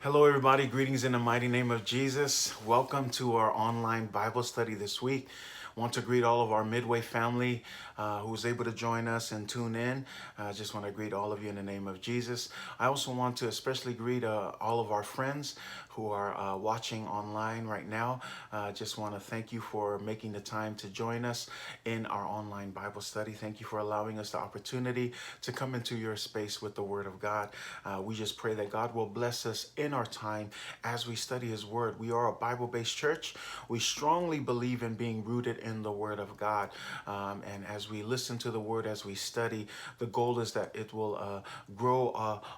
Hello, everybody. Greetings in the mighty name of Jesus. Welcome to our online Bible study this week. Want to greet all of our Midway family who was able to join us and tune in. Just want to greet all of you in the name of Jesus. I also want to especially greet all of our friends who are watching online right now. Just want to thank you for making the time to join us in our online Bible study. Thank you for allowing us the opportunity to come into your space with the Word of God. We just pray that God will bless us in our time as we study His Word. We are a Bible-based church. We strongly believe in being rooted in the Word of God. And as we listen to the Word, as we study, the goal is that it will grow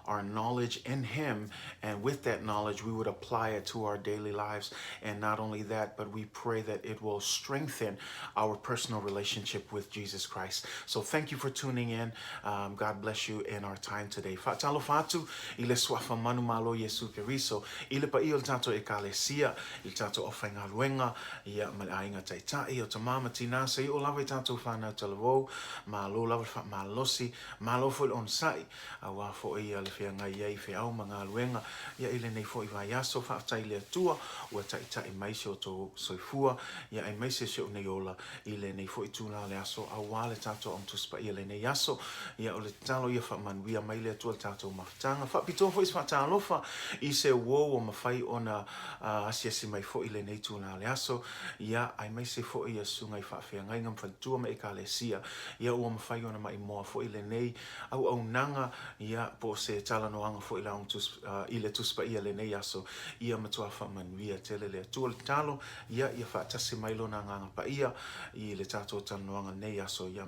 our knowledge in Him. And with that knowledge, we would apply it to our daily lives. And not only that, but we pray that it will strengthen our personal relationship with Jesus Christ. So thank you for tuning in. God bless you in our time today. Fatalo fatu, ile swafa manu malo Yesu Keriso, ile pa il tato ekalesia, il tato ofenga luenga, ia malainga taitai, o tamama tina se o lave tato fana talavo, malo lave fa malosi, malo fo on sai, awa fo ia le fia ngai ia fe au manga luenga, ia ile nei fo iwa yaso fa tai le tua, o taitai mai so to soifua, ia ai mai se o nei ola, ile nei fo ituna le aso awale tato on tu spa ile nei yaso, ia o le talo ia fa manuia mai le tua tato maftanga, fa pito fo is fa talofa, I se wo o mawhai ona asia si mai fo ile nei tuna le aso, ia ai mai se fo ia sungai whawhia ngai ngam whantua me ekalesia, ia o mawhai ona mai moa fo ile nei, au nanga, ia po se tala noanga fo ile ang ile tuspa ia le nei aso, ia matua wha manuia tele le tua le talo, ia whaatasi mailo na nganga pa ia, I le tato tala noanga nei aso, ia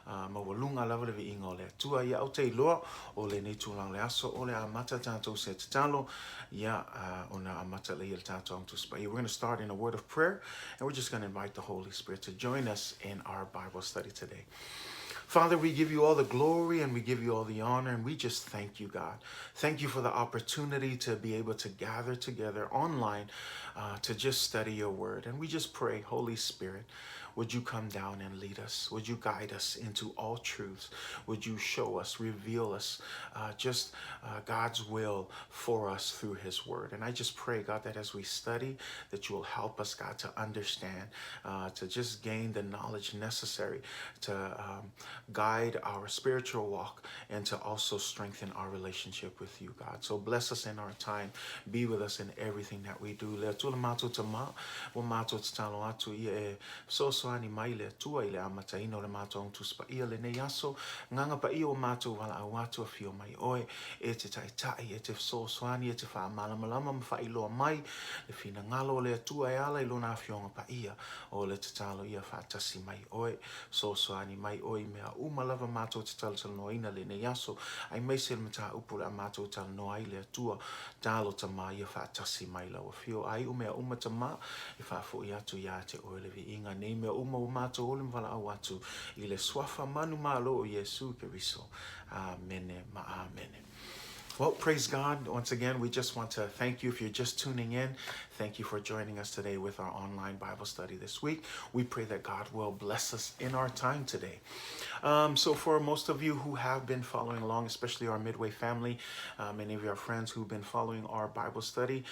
mawalunga lava lewe inga o le tua, ia au te iloa o le nei tuna le aso, o le amata tato se talo, ia ona amata le il tato ang tuspa. We're going to start in a word of prayer, and we're just going to invite the Holy Spirit to join us in our Bible study today. Father, we give you all the glory and we give you all the honor, and we just thank you, God. Thank you for the opportunity to be able to gather together online to just study your word. And we just pray, Holy Spirit, would you come down and lead us? Would you guide us into all truths? Would you show us, reveal us God's will for us through his word? And I just pray, God, that as we study, that you will help us, God, to understand, to just gain the knowledge necessary to guide our spiritual walk and to also strengthen our relationship with you, God. So bless us in our time. Be with us in everything that we do. Le tula mātou te mā, o mātou te talo atu ia e sosoani mai le tua I le amataino le mātou tu spa ia le nei aso, nganga pa ia o mātou wala au atu a fio mai oe, e te taitai, e te sosoani, e te wha malamalama mwha iloa mai, le fina ngalo le tua e ala ilo na fionga pa ia, o le te talo ia wha tasi mai oe, sosoani mai oe mea umalava mātou te talo talo noina le nei aso, ai meise le mata upura a mātou talo noa I le tua, talo ta mā ia wha tasi mai lau a fio, ai umea umata mā, I wha fo I atu ia te oe le vi inga nei mea uma o mātou ole mwala au atu, I le swafa manu malo o Yesu Keriso. Amene ma amene. Well, praise God. Once again, we just want to thank you if you're just tuning in. Thank you for joining us today with our online Bible study this week. We pray that God will bless us in our time today. So for most of you who have been following along, especially our Midway family, many of our friends who've been following our Bible study,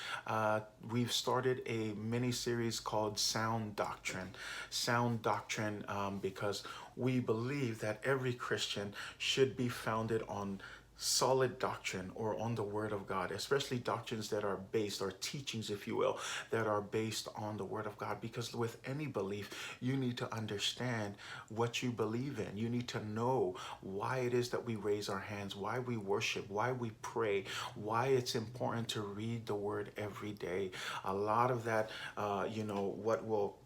we've started a mini-series called Sound Doctrine. Sound Doctrine because we believe that every Christian should be founded on solid doctrine or on the Word of God, especially doctrines that are based, or teachings, if you will, that are based on the Word of God. Because with any belief, you need to understand what you believe in. You need to know why it is that we raise our hands, why we worship, why we pray, why it's important to read the Word every day. A lot of that, what will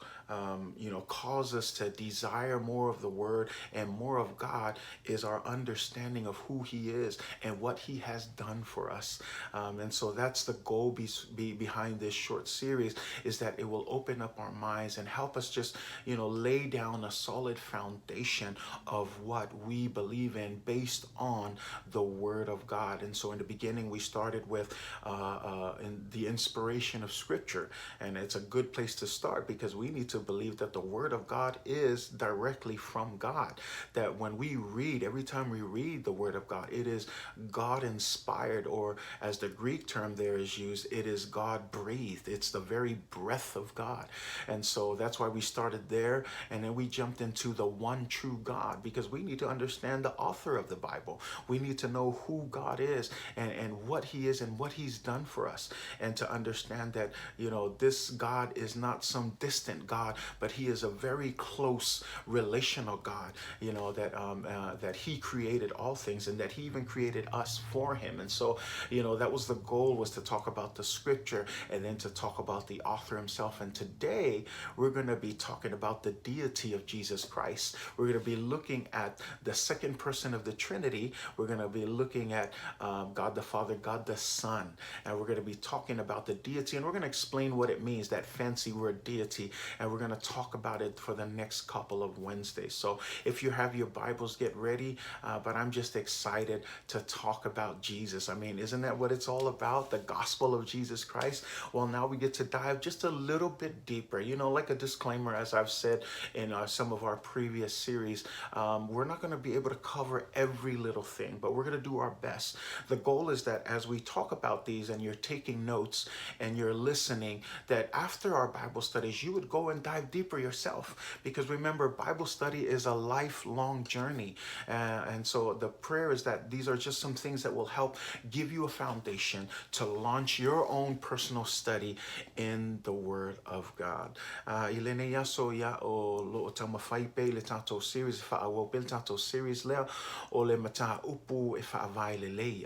cause us to desire more of the Word and more of God is our understanding of who He is and what He has done for us. And so that's the goal behind this short series, is that it will open up our minds and help us just, lay down a solid foundation of what we believe in based on the Word of God. And so in the beginning, we started with in the inspiration of Scripture. And it's a good place to start, because we need to believe that the Word of God is directly from God. That when we read, every time we read the Word of God, it is God inspired, or as the Greek term there is used, it is God breathed. It's the very breath of God. And so that's why we started there. And then we jumped into the one true God, because we need to understand the author of the Bible. We need to know who God is and what He is and what He's done for us. And to understand that, this God is not some distant God, but He is a very close relational God, that He created all things, and that He even created us for Him. And so, that was the goal, was to talk about the Scripture and then to talk about the author Himself. And today we're going to be talking about the deity of Jesus Christ. We're going to be looking at the second person of the Trinity. We're going to be looking at God the Father, God the Son, and we're going to be talking about the deity, and we're going to explain what it means, that fancy word deity, and we're going to talk about it for the next couple of Wednesdays. So if you have your Bibles, get ready. But I'm just excited to talk about Jesus. I mean, isn't that what it's all about? The gospel of Jesus Christ. Well, now we get to dive just a little bit deeper. Like a disclaimer, as I've said in some of our previous series, we're not going to be able to cover every little thing, but we're going to do our best. The goal is that as we talk about these and you're taking notes and you're listening, that after our Bible studies, you would go and dive deeper yourself. Because remember, Bible study is a lifelong journey. And so the prayer is that these are just some things that will help give you a foundation to launch your own personal study in the Word of God. Ilene yaso ya o lo tamafai pe le tato series fa awo pel tato series lea o le mata upu e fa vai le lei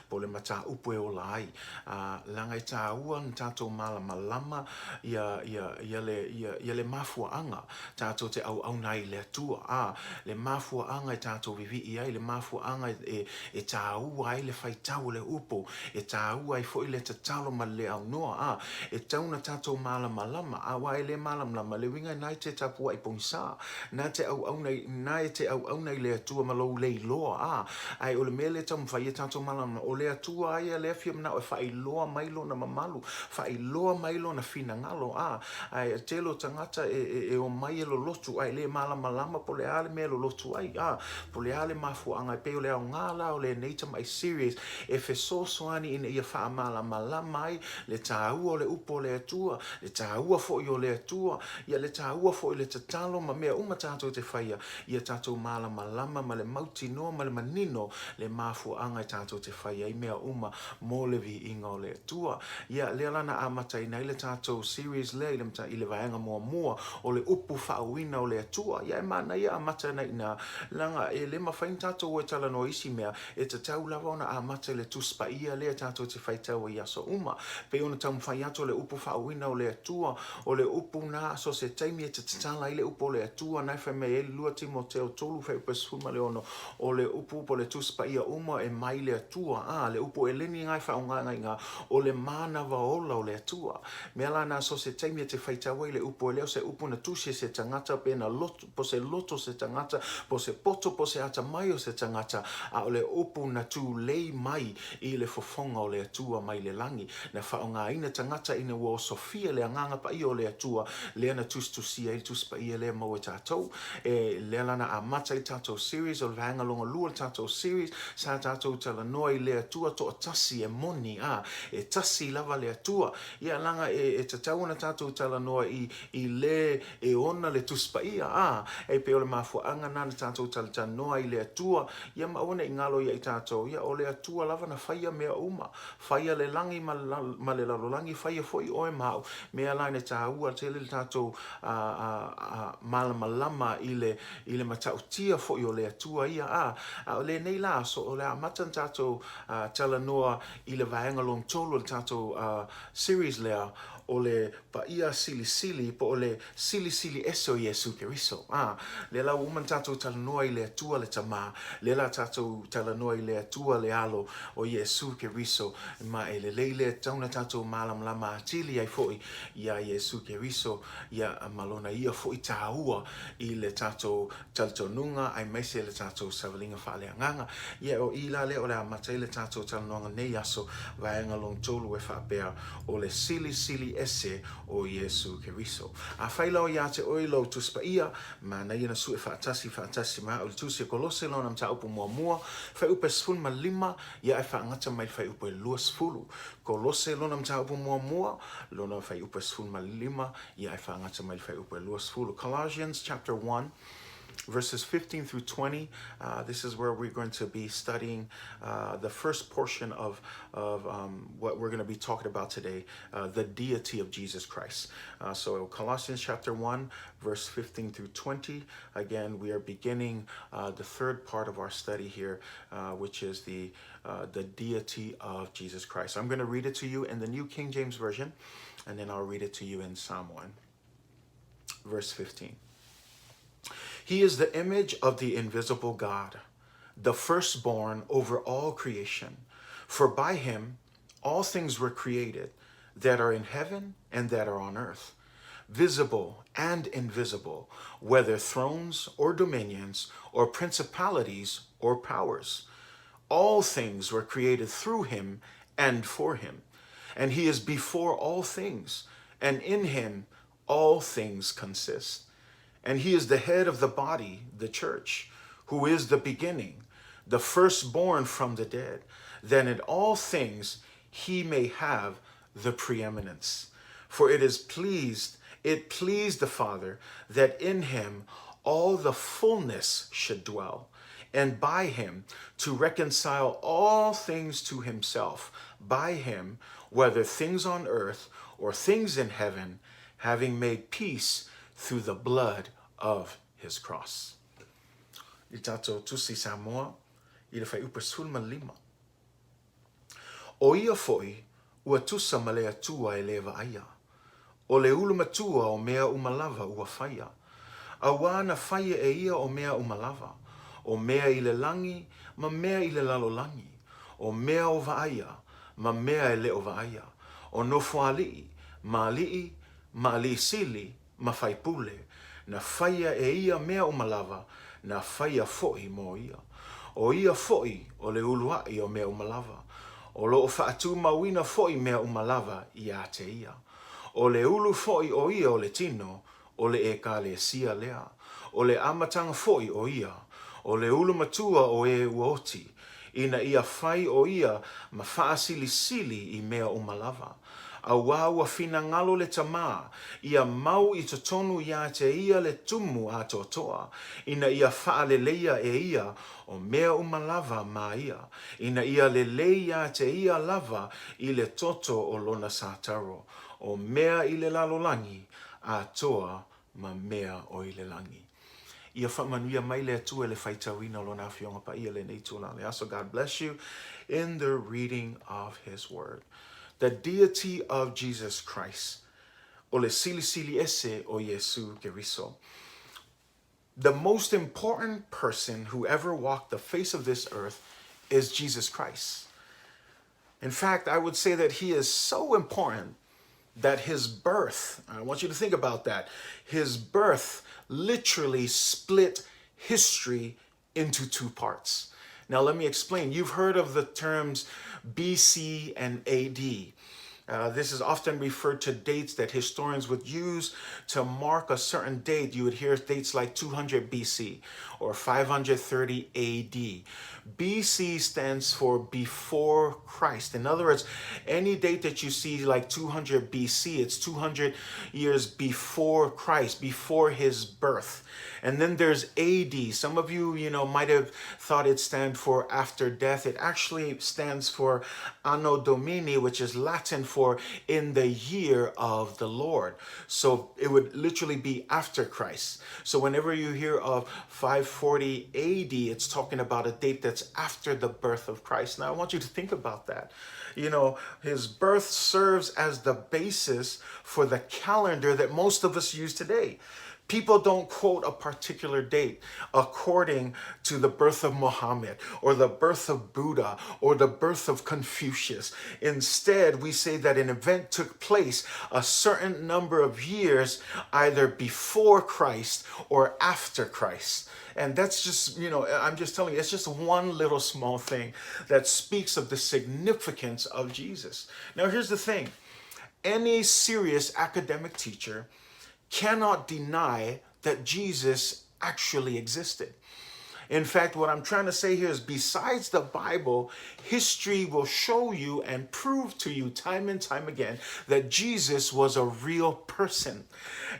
po le mata upu e o lai langa ta uan tato malama ya le mafua anga tato te au nai le tua le mafua anga tato vivi ia le mafua anga e tau ai le fai tau le upu e tau ai foi le tatalo ma le au noa e tauna tato malama wai le malama le winga nai te tapu ai pongsa na te au nei le tua malo le loa ai o le mele tam fai tato malama o le tua ai le fiam na fai loa mailo na mamalu fai loa mailo na fina ngalo ai telo tangata e o mai lo lotu ai le malama po le ale me lo lotu ai po le ale mafu anga pe o le ngala o le nature mai series e fe so soani in ia fa malama mai le tau o le upo le tua le tau fo yo le tua ia le tau fo le tatalo ma me uma tato te faia ia tato malama ma le mauti no ma le manino le mafu anga tato te faia i me uma mo le vi inga le tua ia le lana amata ina le tato series le ile vaenga mua o le upu fa wina o le tua ia mana ia amata na ina langa e le mafain tato o tala no isi mea e te tau lava ona amata le tuspa ia le tato te fai tau ia so uma pe ona tau fai ato le upu fa wina o le tua o le upu na so se taimi e te tala ile upu le tua na fa me e lua Timoteo tolu fa upu suma le ono o le upu po le tuspa ia uma e mai le tua le upu e leni ngai fa unga o le mana vaola o le tua me lana so se taimi e te fai tau ile upu leo se upu na tusi se tangata pe na loto po se loto se tangata po se poto po se ata mai o se tangata o le upu na tu lei mai i le fofonga o le tua mai le langi na whaonga ina tangata ina wo Sofia le anganga pa i o le atua le ana tustusia i tuspa i le mau e tātou le lana a mata i tātou series o le hanga longa lua tātou series sa tātou tala noa i le atua to tasi e moni e tasi lava le atua ia langa e tātou na tātou tala noa i i le e ona le tuspaia e pe ole mafuanga na le tātou talanoa i le atua ia mauna i ngalo ia i tātou ia o le atua lava na whaia mea uma whaia le langi ma le lalolangi whaia foi oe mau mea laine tā ua te le tātou malama i le matautia foi o le atua ia o le nei la so o le amatan tātou talanoa i le vaenga long tolo le tātou series lea o le paia sili po o le sili eso Yesu Keriso. Le la woman tātou talanoa i le atua le tama, le la tātou talanoa i le atua le alo o Yesu Keriso, ma e le leile tauna tātou malam lama atili ai foi ia Yesu Keriso, ia malona ia foi tāua i le tātou taltonunga, ai meise le tātou savalinga whaaleanganga, ia o ila le o le amatai le tātou talanoa nei aso, vaenga long tolu e whaapea o le sili ese o Yesu Keriso. A whailau ia te oilo tuspaia, ma na ina su e whaatasi ma o tusi kolose lo nam ta upu mua, whai upe sfun ma lima, ia e whaangata mai whai upe lua sfulu. Kolose lo nam ta upu mua, lo na whai upe sfun ma lima, ia e whaangata mai whai upe lua sfulu. Colossians chapter 1, verses 15 through 20. This is where we're going to be studying the first portion of what we're going to be talking about today, the deity of Jesus Christ. So Colossians chapter 1, verse 15 through 20. Again, we are beginning the third part of our study here, which is the deity of Jesus Christ. I'm going to read it to you in the New King James Version, and then I'll read it to you in Psalm 1, verse 15. He is the image of the invisible God, the firstborn over all creation. For by him all things were created, that are in heaven and that are on earth, visible and invisible, whether thrones or dominions or principalities or powers. All things were created through him and for him. And he is before all things, and in him all things consist. And he is the head of the body, the church, who is the beginning, the firstborn from the dead, that in all things he may have the preeminence. For it pleased the Father that in him all the fullness should dwell, and by him to reconcile all things to himself, by him, whether things on earth or things in heaven, having made peace through the blood of his cross. I tātou tusi Samoa, i le whai upa sulma lima. O ia foi, ua tusa ma le atua e lewa aia. O le ulu matua o mea umalava ua whaia. A wana whaia e ia o mea umalava. O mea i le langi, ma mea i le lalo langi. O mea o vaaya, ma mea e le o vaaya. O nofo alii, ma alii sili, ma whaipule. Na whaia e ia mea umalava, na whaia foi mo ia. O ia foi o le uluai o mea umalava. O lo o whaatu mawina foi mea umalava i a te ia. O le ulu foi o ia o le tino, o le e ka le sia lea. O le amatanga foi o ia. O le ulu matua o e uoti. Ina ia whai o ia ma whaasili sili i mea umalava. A waua fina ngalo le tama, ia mau i totonu ia te ia le tumu a totoa, ina ia whaale leia e ia o mea umalava ma ia, ina ia le leia te ia lava i le toto o lona sātaro, o mea i le lalolangi a toa ma mea o i le langi. Ia whamanuia mai le atua le whaitawina lona awhionga pa ia le nei tūlale. So God bless you in the reading of his word. The deity of Jesus Christ. O le sili ese o Yesu Keriso. The most important person who ever walked the face of this earth is Jesus Christ. In fact, I would say that he is so important that his birth, I want you to think about that, his birth literally split history into two parts. Now let me explain. You've heard of the terms BC and AD. This is often referred to dates that historians would use to mark a certain date. You would hear dates like 200 BC or 530 AD. BC stands for before Christ. In other words, any date that you see like 200 BC, it's 200 years before Christ, before his birth. And then there's AD. Some of you, might have thought it stands for after death. It actually stands for Anno Domini, which is Latin for in the year of the Lord. So it would literally be after Christ. So whenever you hear of 540 AD, it's talking about a date that's after the birth of Christ. Now I want you to think about that. His birth serves as the basis for the calendar that most of us use today. People don't quote a particular date according to the birth of Muhammad or the birth of Buddha or the birth of Confucius. Instead, we say that an event took place a certain number of years either before Christ or after Christ. And that's just, I'm just telling you, it's just one little small thing that speaks of the significance of Jesus. Now, here's the thing. Any serious academic teacher cannot deny that Jesus actually existed. In fact, what I'm trying to say here is besides the Bible, history will show you and prove to you time and time again that Jesus was a real person.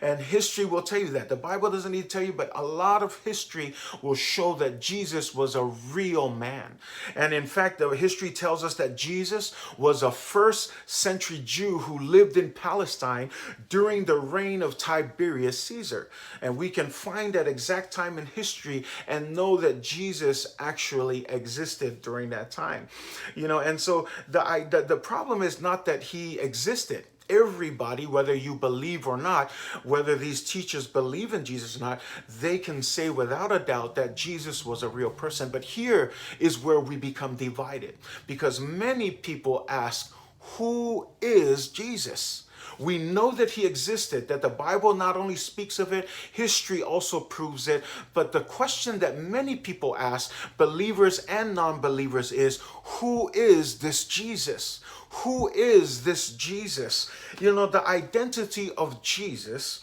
And history will tell you that. The Bible doesn't need to tell you, but a lot of history will show that Jesus was a real man. And in fact, the history tells us that Jesus was a first century Jew who lived in Palestine during the reign of Tiberius Caesar. And we can find that exact time in history and know that Jesus actually existed during that time. And so the problem is not that he existed. Everybody, whether you believe or not, whether these teachers believe in Jesus or not, they can say without a doubt that Jesus was a real person. But here is where we become divided, because many people ask, who is Jesus? We know that he existed, that the Bible not only speaks of it, history also proves it. But the question that many people ask, believers and non-believers, is who is this Jesus? Who is this Jesus? The identity of Jesus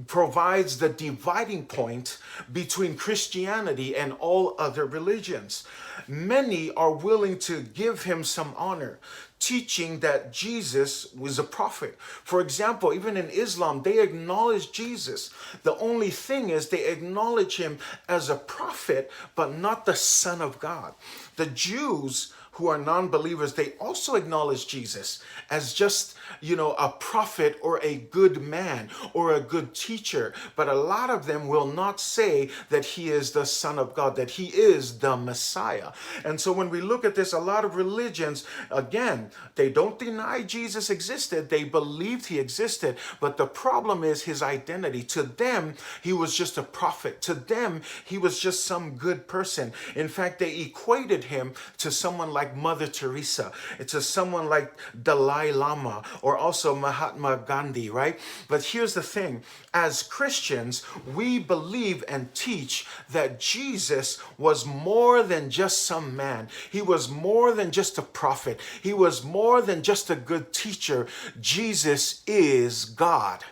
provides the dividing point between Christianity and all other religions. Many are willing to give him some honor, teaching that Jesus was a prophet. For example, even in Islam, they acknowledge Jesus. The only thing is they acknowledge him as a prophet, but not the Son of God. The Jews who are non-believers, they also acknowledge Jesus as just, a prophet or a good man or a good teacher. But a lot of them will not say that he is the Son of God, that he is the Messiah. And so when we look at this, a lot of religions, again, they don't deny Jesus existed. They believed he existed. But the problem is his identity. To them, he was just a prophet. To them, he was just some good person. In fact, they equated him to someone like Mother Teresa, to someone like Dalai Lama, or also Mahatma Gandhi, right? But here's the thing. As Christians, we believe and teach that Jesus was more than just some man. He was more than just a prophet. He was more than just a good teacher. Jesus is God.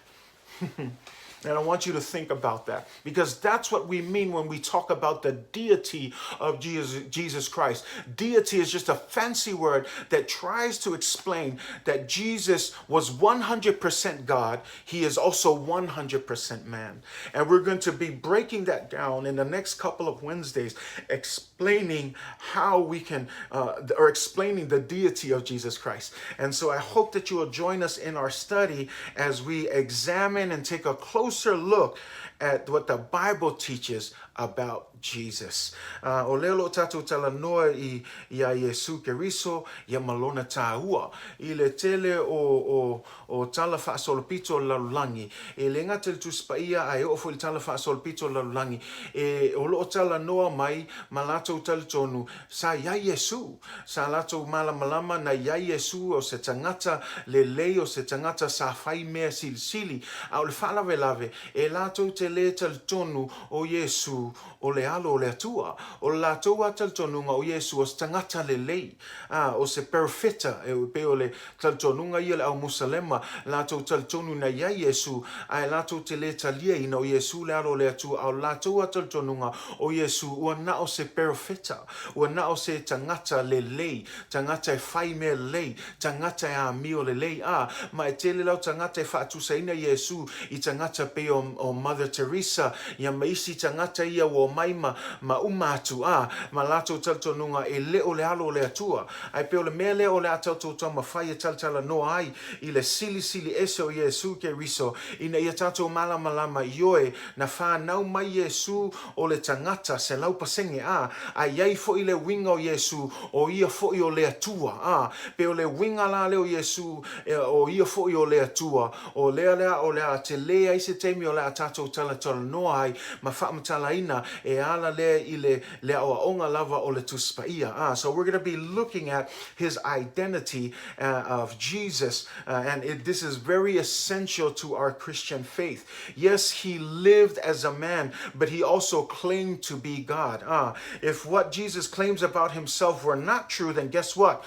And I want you to think about that, because that's what we mean when we talk about the deity of Jesus Christ. Deity is just a fancy word that tries to explain that Jesus was 100% God. He is also 100% man. And we're going to be breaking that down in the next couple of Wednesdays, explaining how we can, or explaining the deity of Jesus Christ. And so I hope that you will join us in our study as we examine and take a closer look at what the Bible teaches about Jesus. O lelo tatu talanoa I Yesu Keriso ya malona taua. I le tele o talafa solpito lalulangi. E le ngatel tu spaia ai ofo il talafa solpito lalulangi. E o lo talanoa mai malato taltonu sa ya Yesu. Sa lato malamalama na ya Yesu o se tangata le lei o se tangata sa fai mea sili. Au le fala velave. E lato te le taltonu o Yesu o le alo o le atua. O la toa taltonunga o Yesu o tangata le lei. O se perfeta e pe o le taltonunga ia le au Musalema. La to taltonu na ia Yesu. Ai la to te le talia ina o Yesu le alo le atua. O la toa taltonunga o Yesu. Ua na o se perfeta. Ua na o se tangata le lei. Tangata e fai me lei. Tangata e a mio le lei. Ma e tele lau tangata e whaatusaina Yesu. I tangata pe o Mother Teresa. Ia maisi tangata ia o maima ma umatu ma lato taltonunga e leo le alo le atua. Ai pe o le mea leo le atauto tama whai e taltala no ai i le sili ese o Yesu ke riso. Ina ia tato malama lama ioe na whanau mai Yesu o le tangata se lau pasenge ai ai fo i le winga o Yesu o ia fo i o le atua. Pe o le winga la leo Yesu o ia fo i o le atua. O lea o lea te lea i se teimi o le atato talatala no ai ma whaamatala ina e ala lea i le onga lava o le tuspaia. So we're going to be looking at his identity of Jesus and this is very essential to our Christian faith. Yes, he lived as a man, but he also claimed to be God. If what Jesus claims about himself were not true, then guess what?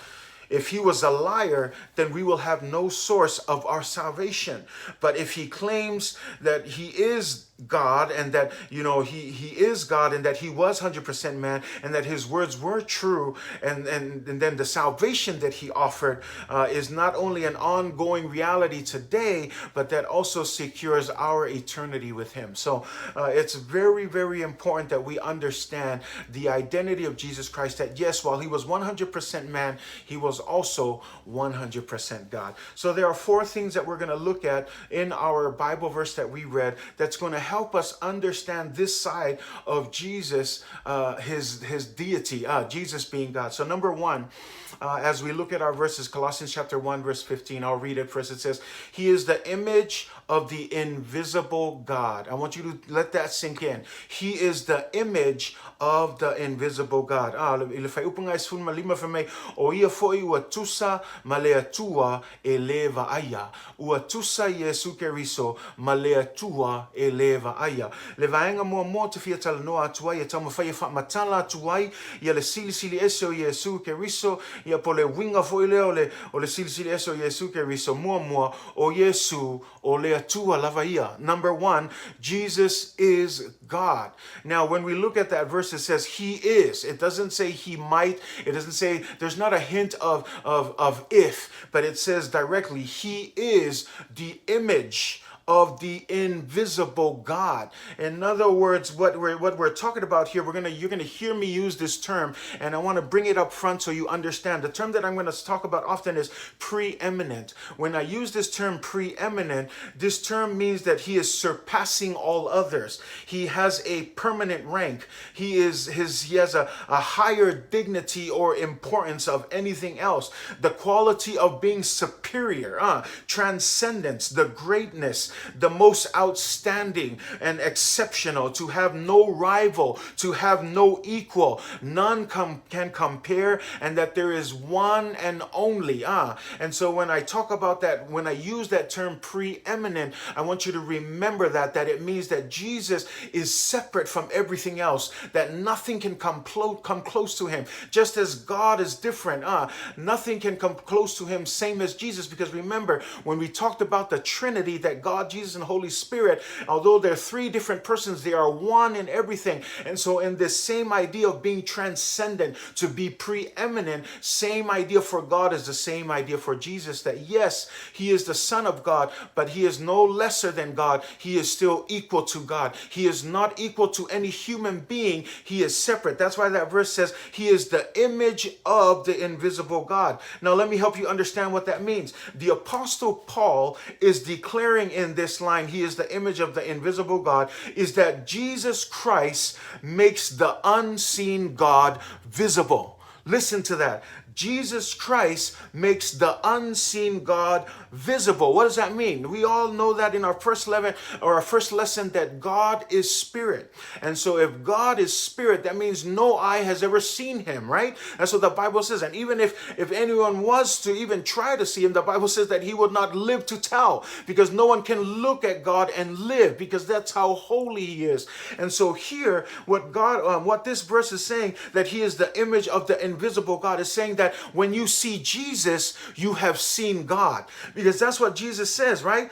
If he was a liar, then we will have no source of our salvation. But if he claims that he is God and that, you know, he is God and that he was 100% man and that his words were true and then the salvation that he offered is not only an ongoing reality today, but that also secures our eternity with him. So it's very, very important that we understand the identity of Jesus Christ, that yes, while he was 100% man, he was also 100% God. So there are four things that we're going to look at in our Bible verse that we read that's going to help us understand this side of Jesus, his deity, Jesus being God. So number one, as we look at our verses, Colossians chapter 1, verse 15, I'll read it first. It says, he is the image of the invisible God. I want you to let that sink in. He is the image of the invisible God. Ile fai upunga is fun malima for me. O ia foi ua tusa malea tua e leva aya. Ua tusa Yesu Keriso malea tua e leva aya. Le vaenga mo te fia tala noa atuai e tama fai e wha matala atuai ia le sili ese o Yesu Keriso ia po le winga foi leo o le sili ese o Yesu Keriso mua o Yesu o le atua lava ia. Number one, Jesus is God. Now, when we look at that verse, it says he is. It doesn't say he might. It doesn't say, there's not a hint of if, but it says directly, he is the image of the invisible God. In other words, what we're talking about here, you're gonna hear me use this term, and I want to bring it up front so you understand. The term that I'm going to talk about often is preeminent. When I use this term preeminent, this term means that he is surpassing all others. He has a permanent rank. He has a higher dignity or importance of anything else. The quality of being superior, transcendence, the greatness, the most outstanding and exceptional, to have no rival, to have no equal, none can compare, and that there is one and only. And so when I talk about that, when I use that term preeminent, I want you to remember that it means that Jesus is separate from everything else, that nothing can come close to him. Just as God is different, nothing can come close to him, same as Jesus. Because remember, when we talked about the Trinity, that God, Jesus, and Holy Spirit, although they're three different persons, they are one in everything. And so in this same idea of being transcendent, to be preeminent, same idea for God is the same idea for Jesus, that yes, he is the Son of God, but he is no lesser than God. He is still equal to God. He is not equal to any human being. He is separate. That's why that verse says he is the image of the invisible God. Now let me help you understand what that means. The Apostle Paul is declaring in this line, he is the image of the invisible God, is that Jesus Christ makes the unseen God visible. Listen to that. Jesus Christ makes the unseen God visible. What does that mean? We all know that in our first lesson that God is spirit. And so if God is spirit, that means no eye has ever seen him, right? That's what the Bible says. And even if anyone was to even try to see him, the Bible says that he would not live to tell, because no one can look at God and live, because that's how holy he is. And so here, what this verse is saying, that he is the image of the invisible God, is saying that when you see Jesus, you have seen God, because that's what Jesus says, right?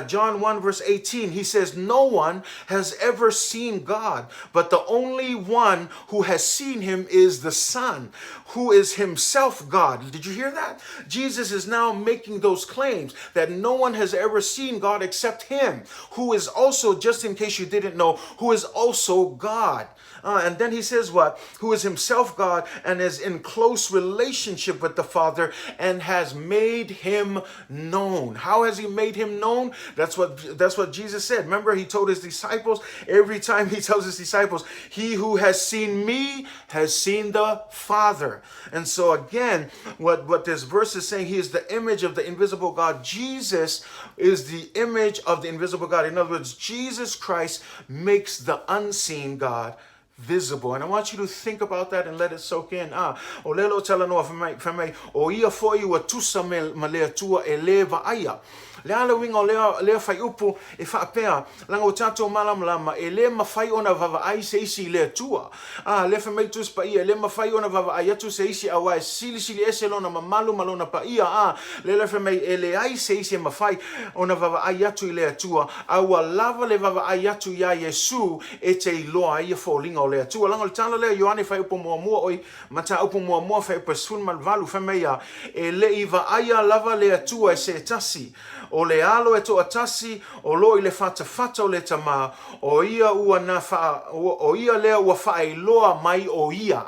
John 1 verse 18, he says, no one has ever seen God, but the only one who has seen him is the Son, who is himself God. Did you hear that? Jesus is now making those claims that no one has ever seen God except him, who is also, just in case you didn't know, who is also God. And then he says what? Who is himself God and is in close relationship with the Father and has made him known. How has he made him known? That's what Jesus said. Remember, he told his disciples, every time he tells his disciples, he who has seen me has seen the Father. And so again, what this verse is saying, he is the image of the invisible God. Jesus is the image of the invisible God. In other words, Jesus Christ makes the unseen God visible. And I want you to think about that and let it soak in. O lelo tala noa whamai, o ia foi ua tusa me lea tua e leva aya. Le ala winga o lea whai upu e whaapea, langa o tātou malamlama, e le mawhai ona vava ai se isi lea tua. Le whamai tus pa ia, le mawhai ona vava ai atu se isi awa e sili ese lona mamalu malona pa ia. Le whamai e le ai se isi e mawhai ona vava ai atu i lea tua, awa lava le vava ai atu ia Yesu e te iloa ia fōlinga o lea tua. Langa o tāla lea Ioane whai upu mua oi, mata upu mua whai upu sun malvalu whamai e le iwa aia lava lea tua e se tasi. O le alo e to atasi, o lo i le fata o le tama, o ia ua na o ia lea ua whaailoa mai o ia.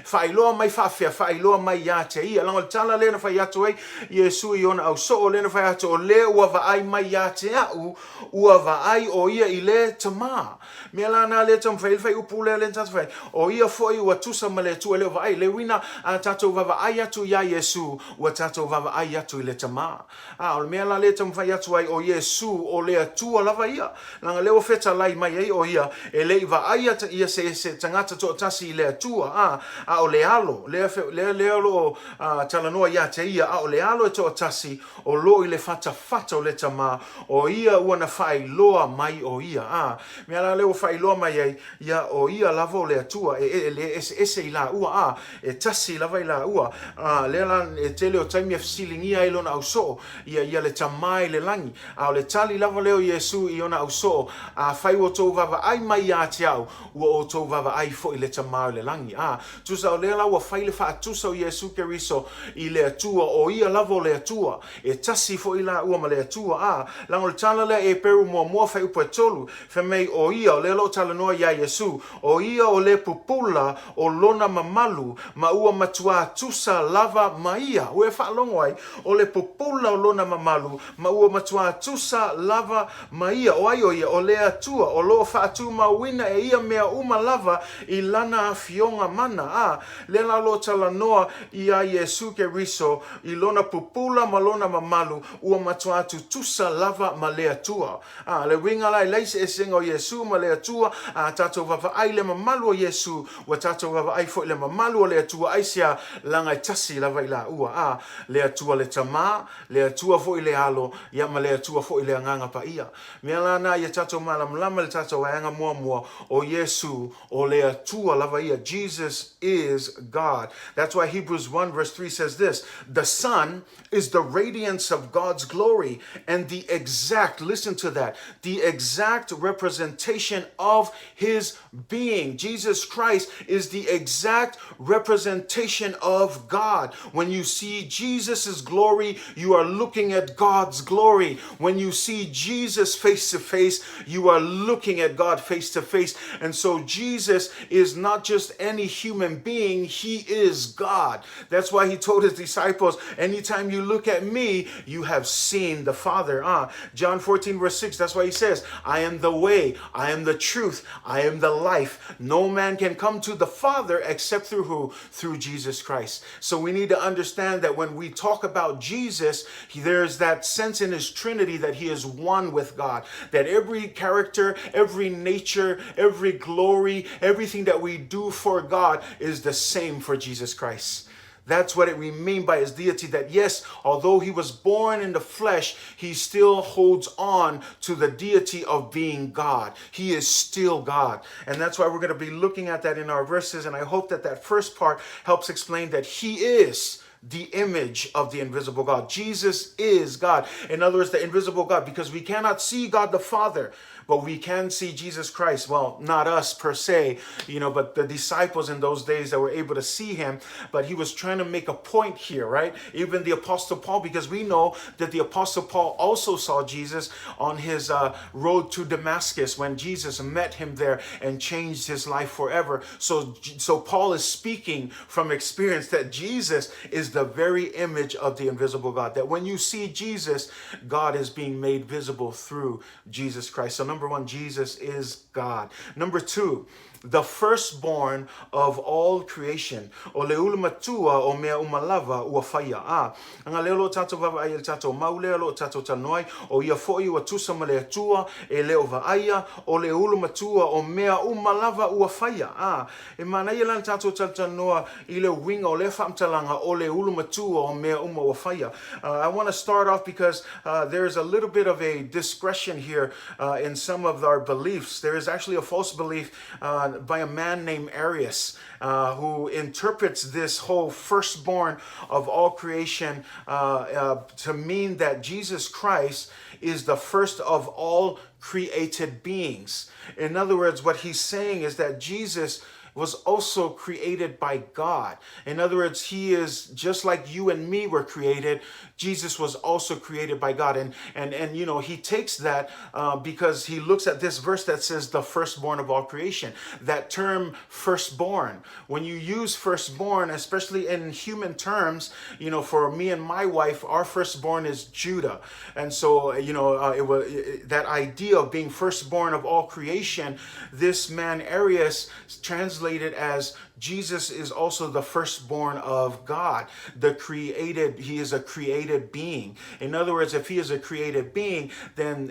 Whaailoa mai whaafea, whaailoa mai ia te ia. Lango le tala lea na whai atu ei, Yesu i ona au so o lea na whai atu o lea ua vaai mai ia te au, ua vaai o ia i le tama. Mea la na lea tam whai upu lea le tatu whai. O ia foi ua tusa ma le tua lea vaai. Le wina tatou vava ai atu ia Yesu, ua tatou vava ai atu i le tama. O le mea la lea tam whai atu ai o Yesu o lea tua lava ia. Langa leo feta lai mai ai o ia, e le iwa ai ata ia se tangata to tasi i lea tua. O le alo, lea lo talanoa ia te ia, o le alo e to tasi, o lo i le fata o le tama, o ia ua na whai loa mai o ia. Mea la leo whai loa mai ai, ia o ia lava o lea tua, ese i la ua, e tasi lava i la ua. Lea la e tele o taimi e fsilingia i lona au so, ia le tamai le langi. O le tali lava leo Yesu i ona au so, whai o tau vava ai mai a te au, ua o tau vava ai fo i le tamai le langi. Tusa o lea la ua whai le wha tusa o Yesu Keriso i lea tua, o ia lava o lea tua, e tasi fo i la ua ma lea tua. Lango le tala lea e peru mua whai upo e tolu, whamei o ia o lea lo tala noa ia Yesu, o ia o le pupula o lona mamalu, ma ua matua tusa lava ma ia. Ue wha longo ai, o le pupula o lona mamalu, ma ua matua tusa lava ma ia. O ai o ia, o lea tua, o lo wha atu ma wina e ia mea uma lava i lana fionga mana. Le la lo tala noa ia Yesu Keriso, i lona pupula ma lona mamalu, ua matua atu tusa lava ma lea tua. Le winga lai leise e singa o Yesu ma lea tua, tatou vava ai le mamalu o Yesu, ua tatou vava ai fo i le mamalu o lea tua, aisia langa i tasi lava i la ua. Lea tua le tama, lea tua fo i le alo, ia ma lea tua fo i le anganga pa ia. Mea lana ia tatou malamlama le tatou aanga mua o Yesu o lea tua lava ia. Jesus is God. That's why Hebrews 1 verse 3 says this, the Son is the radiance of God's glory and the exact, listen to that, the exact representation of his being. Jesus Christ is the exact representation of God. When you see Jesus's glory, you are looking at God's glory. When you see Jesus face to face, you are looking at God face to face. And so Jesus is not just any human being, he is God. That's why he told his disciples, anytime you look at me, you have seen the Father. John 14 verse 6, that's why he says, I am the way, I am the truth, I am the life. life. No man can come to the Father except through who? Through Jesus Christ. So we need to understand that when we talk about Jesus, there's that sense in his Trinity that he is one with God. That every character, every nature, every glory, everything that we do for God is the same for Jesus Christ. That's what we mean by his deity, that yes, although he was born in the flesh, he still holds on to the deity of being God. He is still God. And that's why we're going to be looking at that in our verses. And I hope that that first part helps explain that he is the image of the invisible God. Jesus is God. In other words, the invisible God, because we cannot see God the Father, but we can see Jesus Christ. Well, not us per se, but the disciples in those days that were able to see him. But he was trying to make a point here, right? Even the Apostle Paul, because we know that the Apostle Paul also saw Jesus on his road to Damascus when Jesus met him there and changed his life forever. So Paul is speaking from experience that Jesus is the very image of the invisible God. That when you see Jesus, God is being made visible through Jesus Christ. So number one, Jesus is God. Number two, the firstborn of all creation. O leulu matua o mea umalava ua whaia. Anga leo tato vava ai tato maulea lo tato tanoi o ia foi ua tusa malea tua e leo vaia o leulu matua o mea umalava ua whaia. E mana ia lan tato tanoa I le winga o le whamtalanga o leulu matua o mea uma ua whaia. I want to start off because there's a little bit of a discretion here in some of our beliefs. There is actually a false belief by a man named Arius who interprets this whole firstborn of all creation to mean that Jesus Christ is the first of all created beings. In other words, what he's saying is that Jesus was also created by God. In other words, he is just like you and me were created. Jesus was also created by God. And he takes that because he looks at this verse that says the firstborn of all creation. That term firstborn, when you use firstborn, especially in human terms, for me and my wife, our firstborn is Judah. And so, it was that idea of being firstborn of all creation, this man Arius translated as Jesus is also the firstborn of God, he is a created being. In other words, if he is a created being, then,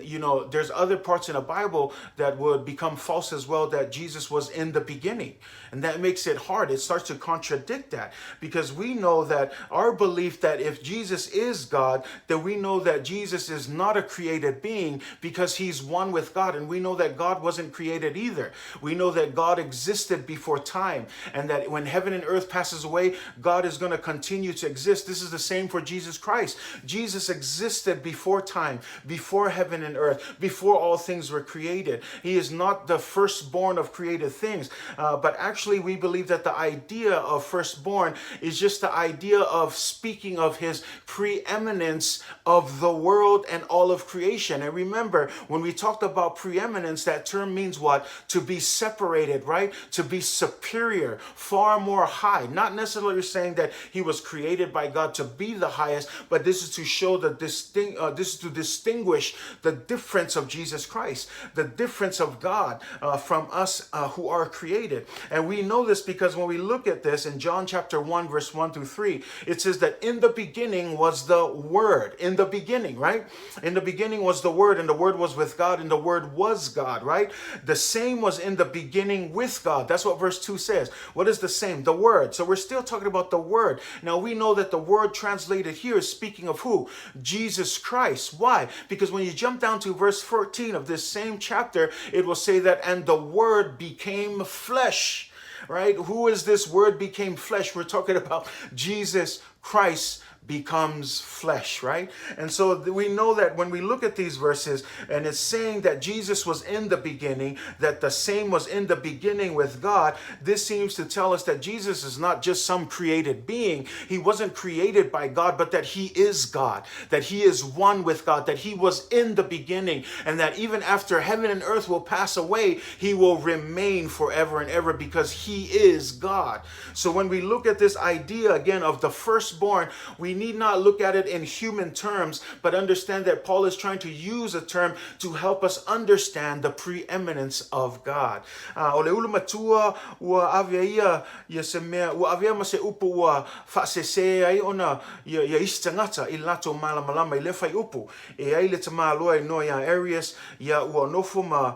there's other parts in the Bible that would become false as well, that Jesus was in the beginning. And that makes it hard. It starts to contradict that, because we know that our belief that if Jesus is God, then we know that Jesus is not a created being because he's one with God. And we know that God wasn't created either. We know that God existed before time, and that when heaven and earth passes away, God is going to continue to exist. This is the same for Jesus Christ. Jesus existed before time, before heaven and earth, before all things were created. He is not the firstborn of created things, but actually we believe that the idea of firstborn is just the idea of speaking of his preeminence of the world and all of creation. And remember, when we talked about preeminence, that term means what? To be separated, right? To be superior, far more high. Not necessarily saying that he was created by God to be the highest, but this is to show this is to distinguish the difference of Jesus Christ, the difference of God from us who are created. And we know this because when we look at this in John chapter 1, verse 1 through 3, it says that in the beginning was the Word. In the beginning, right? In the beginning was the Word, and the Word was with God, and the Word was God, right? The same was in the beginning with God. That's what verse 2 says. What is the same? The Word. So we're still talking about the Word. Now we know that the word translated here is speaking of who? Jesus Christ. Why? Because when you jump down to verse 14 of this same chapter, it will say that, and the Word became flesh. Right? Who is this Word became flesh? We're talking about Jesus Christ becomes flesh, right? And so we know that when we look at these verses, and it's saying that Jesus was in the beginning, that the same was in the beginning with God, this seems to tell us that Jesus is not just some created being. He wasn't created by God, but that he is God, that he is one with God, that he was in the beginning, and that even after heaven and earth will pass away, he will remain forever and ever because he is God. So when we look at this idea again of the firstborn, we need not look at it in human terms, but understand that Paul is trying to use a term to help us understand the preeminence of God. O le ulu matua ua avea ia se mea, ua avea ma se upu ua whaasese ai ona ia isi tangata I lato malamalama I le whai upu. E ai le tama aloa no ia Arius, ia ua nofo ma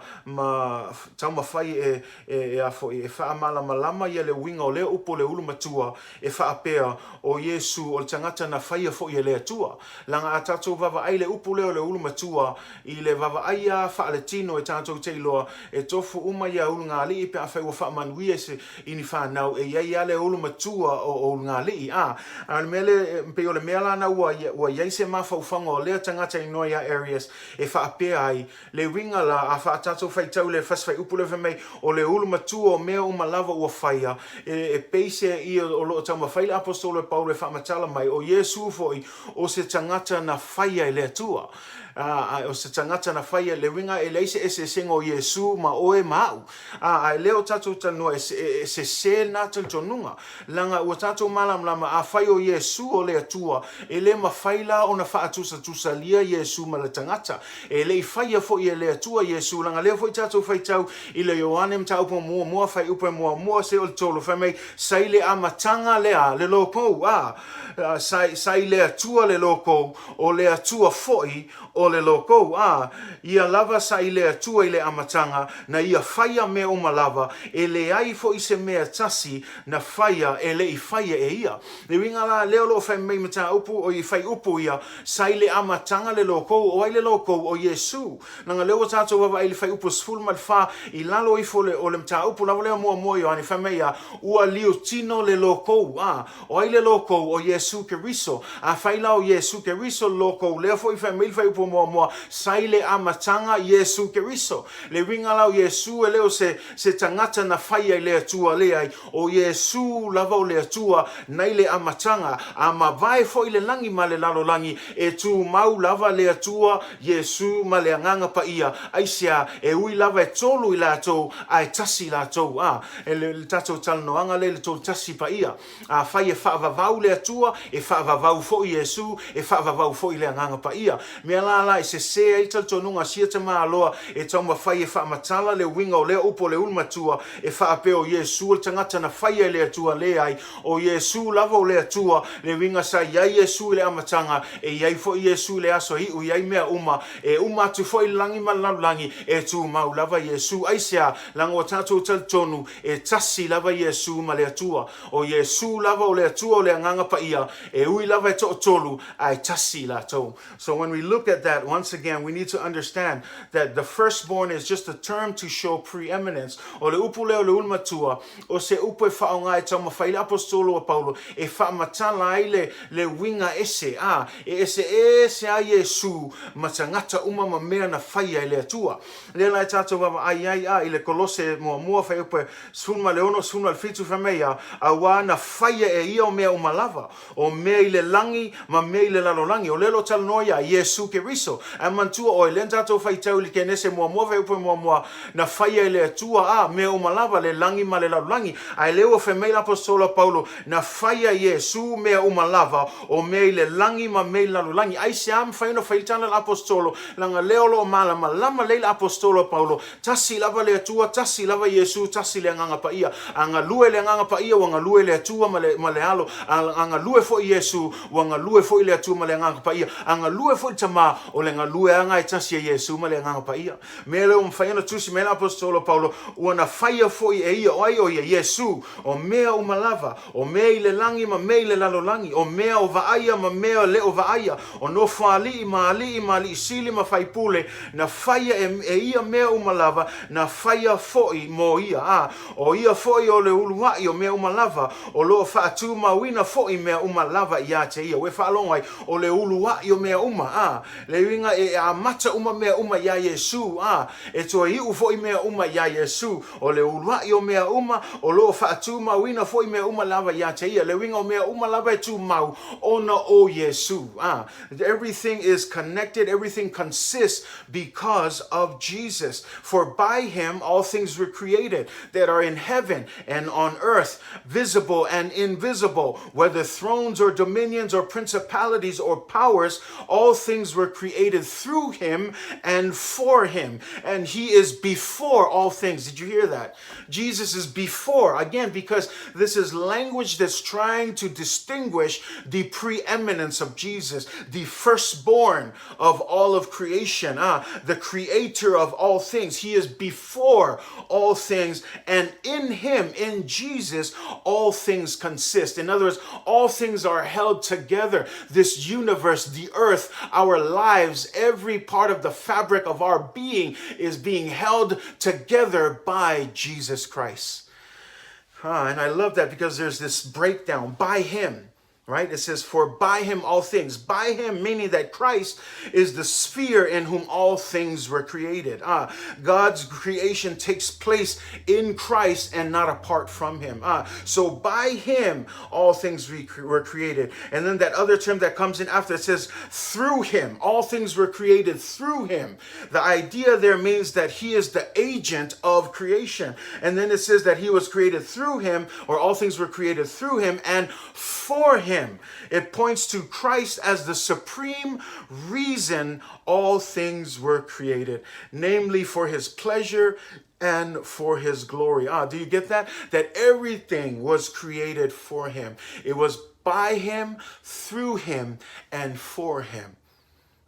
tau mawhai e wha malamalama ia le winga o le upu le ulu matua e whaapea o Yesu o le tangata na whaia fo ia le atua. Langa a tatou vava ai le upu leo le ulu matua I le vava ai a wha le tino e tatou teiloa e tofu uma ia ulu ngā li I pe a whai wa wha manuia se ini whanau e iai ale ulu matua o ulu ngā li. Le mele pe o le mea lana ua iai se mawhauwhanga o lea tangata I noia Arius e whaapea ai le winga la a wha tatou whai tau le whaswhai upu le whamei o le ulu matua o mea uma lava ua whaia e peise I o loo tau mawhai le apostolo e Paulo e whaamatala mai o Yesu foi o se tangata na whaia I le atua. O se tangata na whaia le winga e leise e se sengo o Yesu ma oe mau. A leo tatou tanua e se na tonunga. Langa ua tatou malamlama a whai o Yesu o le atua e le ma whaila o na whaatusa lia Yesu ma le tangata. E le I whaia fo I le atua Yesu langa leo fo I tatou whaitau I le Ioane mta upo mua whai upo mua se o le tolo whamei sai le amatanga lea le loko. Sai le atua le loko o le atua foi o le loko. Ia lava sai le atua I le amatanga na ia whaia mea uma lava e le ai fo I se mea tasi na whaia e le I whaia e ia. Le winga la leo lo whai mei mata upu o I whai upu ia sai le amatanga le loko o ai le loko o Yesu. Nanga leo tatou wawa ai le whai upu sfulu ma le wha I lalo I fo o le mta upu lava leo mua yo ani whai mei ua liu tino le loko. O ai le loko o Yesu Keriso. A whaila o Yesu Keriso loko leo fo I whai mei whai upu mua sai le amatanga Yesu Keriso. Le winga la o Yesu e leo se tangata na whaia I le atua le ai o Yesu lava o le atua nei le amatanga a mawai fo I le langi ma le lalo langi e tu mau lava le atua Yesu ma le anganga pa ia aisia e ui lava e tolu I latou a e tasi latou e le tatou talanoanga le tolu tasi pa ia a whai e whaavavau le atua e whaavavau fo I Yesu e whaavavau fo I le anganga pa ia mea la e se ai taltonunga sia te aloa e tau mawhai e whaamatala le winga o le upo le ulmatua e whaape o Yesu le tangata na whaia le atua le ai o Yesu lava o le atua le winga sa iai Yesu le amatanga e iai fo Yesu le aso I u iai mea uma e uma tu fo I langi malalangi e tu mau lava Yesu aisia langa o tatou taltonu e tasi lava Yesu ma le atua o Yesu lava o le atua o le anganga pa ia e ui lava e tolu ai tasi la tau. So when we look at that once again we need to understand that the firstborn is just a term to show preeminence. O le upu leo le ulmatua o se upu e whaonga e tau mawhaile apostolo a Paulo e whaamatala ai le winga ese ese a Yesu matangata uma ma mea na whaia I le atua. Lela e tatou wawa ai I le kolose mua whai upu sunma le ono sunma le fitu whamea a wana whaia e ia o mea umalava o mea I le langi ma mea I le lalolangi o lelo talanoia Yesu Keriso a mantua o le tatou whai tau li kenese mua whai upu mua na whaia I le atua mea umalava le langi ma le lalolangi a leo whamei apostolo Paulo na whaia Yesu mea umalava o mea I le langi ma mea I lalolangi ai se am whaino whaitana apostolo langa leo lo lama leila apostolo Paulo tasi lava le atua tasi lava Yesu tasi le nganga pa ia anga lue le nganga pa ia wanga lue le atua ma le alo anga lue fo Yesu wanga lue fo le atua ma le nganga pa ia anga lue fo tama o le lue anga e tasi Yesu ma le nganga pa ia mele whaino tusi mele apostolo Paulo wana whaia fo e ia o ai o ia Yesu o mea umalava o mea I le langi ma mea I le lalolangi o mea o vaaya ma mea le o vaaya o no whaali ma sili ma whaipule na whaia e ia mea umalava na whaia foi mo ia o ia foi o le uluwai o mea umalava o loa whaatu mawina foi mea umalava ia te ia we whaalongai o le uluwai o mea uma le le winga e a mata uma mea uma ya Yesu e toa i ufo i mea uma ya Yesu o le ulwa i o mea uma o lo fa tu ma wina fo i mea uma lava ya te ia le winga o mea uma lava tu mau ona o Yesu everything is connected, everything consists because of Jesus. For by him all things were created that are in heaven and on earth, visible and invisible, whether thrones or dominions or principalities or powers, all things were created through him and for him. And he is before all things. Did you hear that? Jesus is before, again, because this is language that's trying to distinguish the preeminence of Jesus, the firstborn of all of creation, the creator of all things. He is before all things, and in him, in Jesus, all things consist. In other words, all things are held together. This universe, the earth, our lives, every part of the fabric of our being is being held together by Jesus Christ. And I love that because there's this breakdown by him. Right? It says, for by him all things. By him, meaning that Christ is the sphere in whom all things were created. God's creation takes place in Christ and not apart from him. So by him, all things were created. And then that other term that comes in after, it says, through him. All things were created through him. The idea there means that he is the agent of creation. And then it says that he was created through him, or all things were created through him and for him. It points to Christ as the supreme reason all things were created, namely for his pleasure and for his glory. Do you get that? That everything was created for him. It was by him, through him, and for him.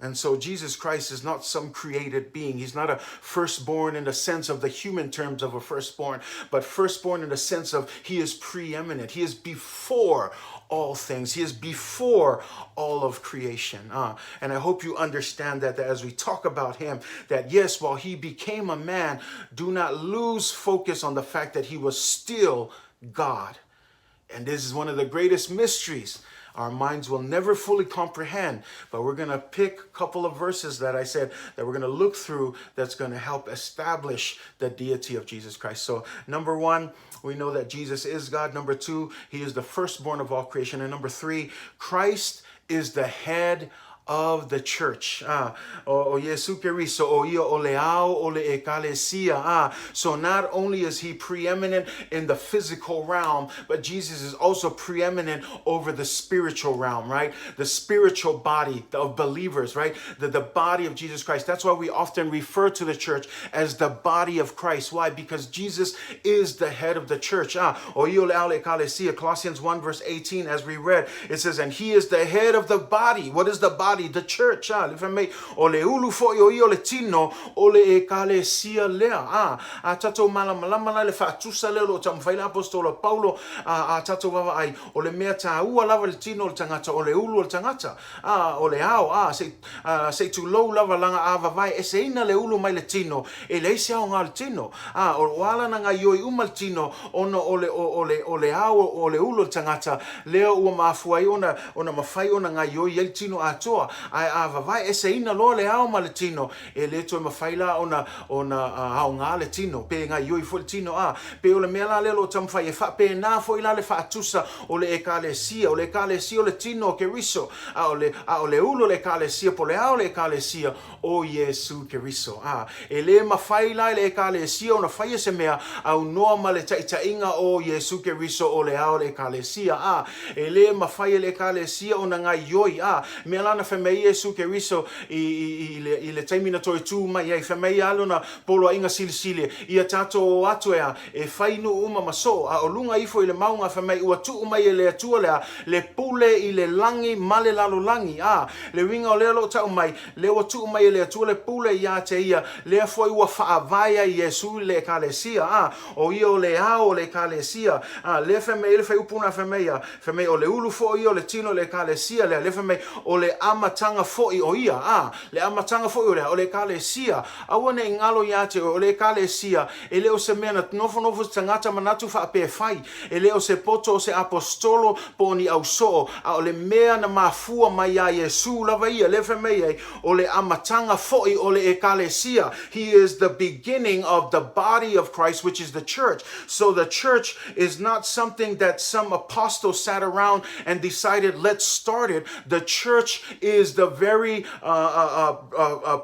And so Jesus Christ is not some created being. He's not a firstborn in the sense of the human terms of a firstborn, but firstborn in the sense of he is preeminent. He is before all things. He is before all of creation. And I hope you understand that as we talk about him, that yes, while he became a man, do not lose focus on the fact that he was still God. And this is one of the greatest mysteries our minds will never fully comprehend, but we're going to pick a couple of verses that I said that we're going to look through that's going to help establish the deity of Jesus Christ. So number one, we know that Jesus is God. Number two, he is the firstborn of all creation. And number three, Christ is the head of the church. O Yesu Keriso, o ia o leao o le ekalesia. So not only is he preeminent in the physical realm, but Jesus is also preeminent over the spiritual realm, right? The spiritual body of believers, right? The body of Jesus Christ. That's why we often refer to the church as the body of Christ. Why? Because Jesus is the head of the church. O ia o leao ekalesia, Colossians 1 verse 18, as we read, it says, and he is the head of the body. What is the body? The church. O le ulu fo yo le tino o le ekalesia lea. Tato malama le fatusa le lo tamfaila apostolo Paulo tato vava ai o le mea ta ua lava le tino le tangata o le ulu le tangata. O le ao se tu lo lava langa ava vai e se ina le ulu mai le tino e le se ao ngā le tino. O wala na ngā yoi uma le tino ono o le ao o le ulu le tangata leo ua mafuai ona mafai ona ngā yoi el tino atoa ai avavai e se ina lo le ao maletino e le to mafaila ona ao nga le tino pe nga yoi fo le tino pe o le mela le lo tamfai e fa pe na fo ila le fa tusa o le ekalesia o le tino Keriso o le ulo le ekalesia po le ao le ekalesia o Yesu Keriso e le mafaila le ekalesia ona fai se mea au noa ma le taitainga o Yesu Keriso o le ao le ekalesia e le mafai le ekalesia ona nga yoi mela na mei Yesu Keriso i le taimina toi tu mai ai mei alona polo inga silisili ia tato o atu e fainu uma maso o lunga ifo i le maunga mei ua tu mai le atua le pule i le langi male lalo langi le winga o lelo tau mai le ua tu mai le atua le pule ia te ia le foi ua faavaya Yesu le ekalesia o ia o le ao le ekalesia le mei le fai upuna mei o le ulu fo ia o le tino le ekalesia le mei o le ama amatanga fo'i o ia, le amatanga fo'i o le kalesia, awane ngalo ia te o le kalesia, e leo se mena nofo tangata manatu fa pe fai, e leo se poto o se apostolo po ni au so, a o le mea na mafua mai a Yesu lava ia, le fe mei o le amatanga fo'i o le ekalesia. He is the beginning of the body of Christ, which is the church. So the church is not something that some apostle sat around and decided, let's start it. The church is the very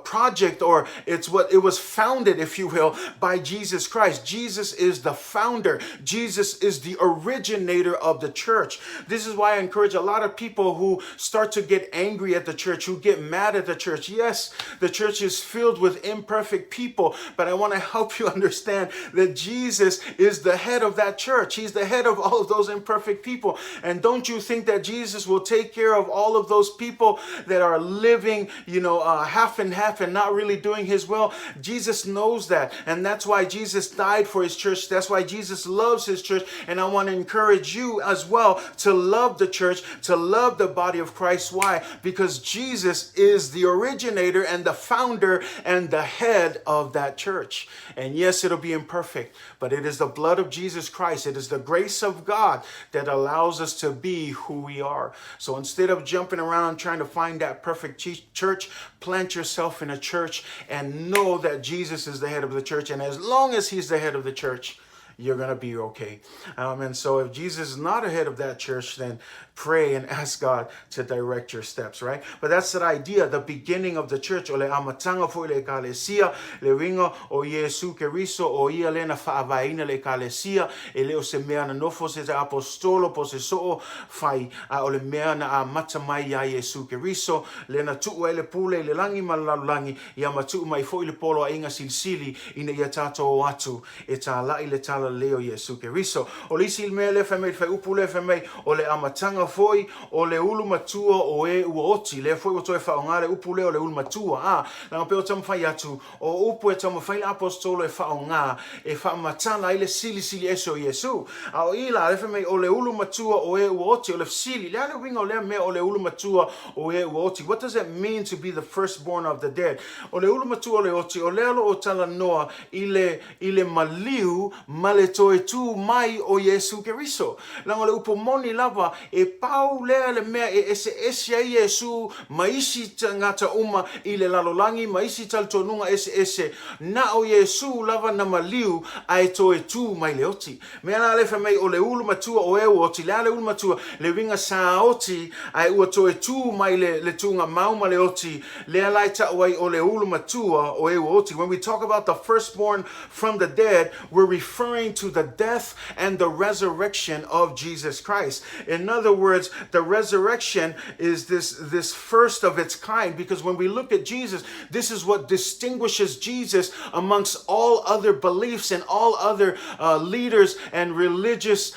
project, or it's what it was founded, if you will, by Jesus Christ. Jesus is the founder. Jesus is the originator of the church. This is why I encourage a lot of people who start to get angry at the church, who get mad at the church. Yes, the church is filled with imperfect people, but I want to help you understand that Jesus is the head of that church. He's the head of all of those imperfect people. And don't you think that Jesus will take care of all of those people that are living, half and half and not really doing his will? Jesus knows that. And that's why Jesus died for his church. That's why Jesus loves his church. And I want to encourage you as well to love the church, to love the body of Christ. Why? Because Jesus is the originator and the founder and the head of that church. And yes, it'll be imperfect, but it is the blood of Jesus Christ. It is the grace of God that allows us to be who we are. So instead of jumping around trying to find that perfect church, plant yourself in a church and know that Jesus is the head of the church. And as long as he's the head of the church, you're going to be okay. And so if Jesus is not ahead of that church, then pray and ask God to direct your steps, right? But that's the idea, the beginning of the church. O le amatanga fo le ekalesia, le ringa o Yesu Keriso, o ia lena faavaina le ekalesia, e leo se mea na nofo se te apostolo po se soo fai, o le mea na amata mai a Yesu Keriso, lena tuu ele pule le langi malalangi, ia matu mai fo ile polo a inga silsili, ina ia tato o atu, e ta lai le tala leo Yesu Keriso. O lisi il mea le fai upu le fai o le amatanga foi o le ulu matua o e uoti le foi o toe faongale upu le o le ulu matua na pe o tama fai atu o upu e tama fai apostolo e faonga e fa matana ile sili eso Yesu o ila le fai o le ulu matua o e uoti o le sili le ale winga o le me o le ulu matua o e uoti. What does it mean to be the firstborn of the dead? O le ulu matua o le oti o le alo o tala noa ile maliu male toe tu mai o Yesu Keriso la o le upu moni lava e pau lea le mea e ese ai Yesu maisi ngata uma i le lalolangi maisi taltonunga ese na o Yesu lava na maliu ai toe tu mai le oti mea la lefa mai o le ulu matua o e oti le ulu matua le winga sa oti ai ua toe tu mai le tunga mauma le oti le alai ta wai o le ulu matua o e oti. When we talk about the firstborn from the dead, we're referring to the death and the resurrection of Jesus Christ. In other words, the resurrection is this first of its kind, because when we look at Jesus, this is what distinguishes Jesus amongst all other beliefs and all other leaders and religious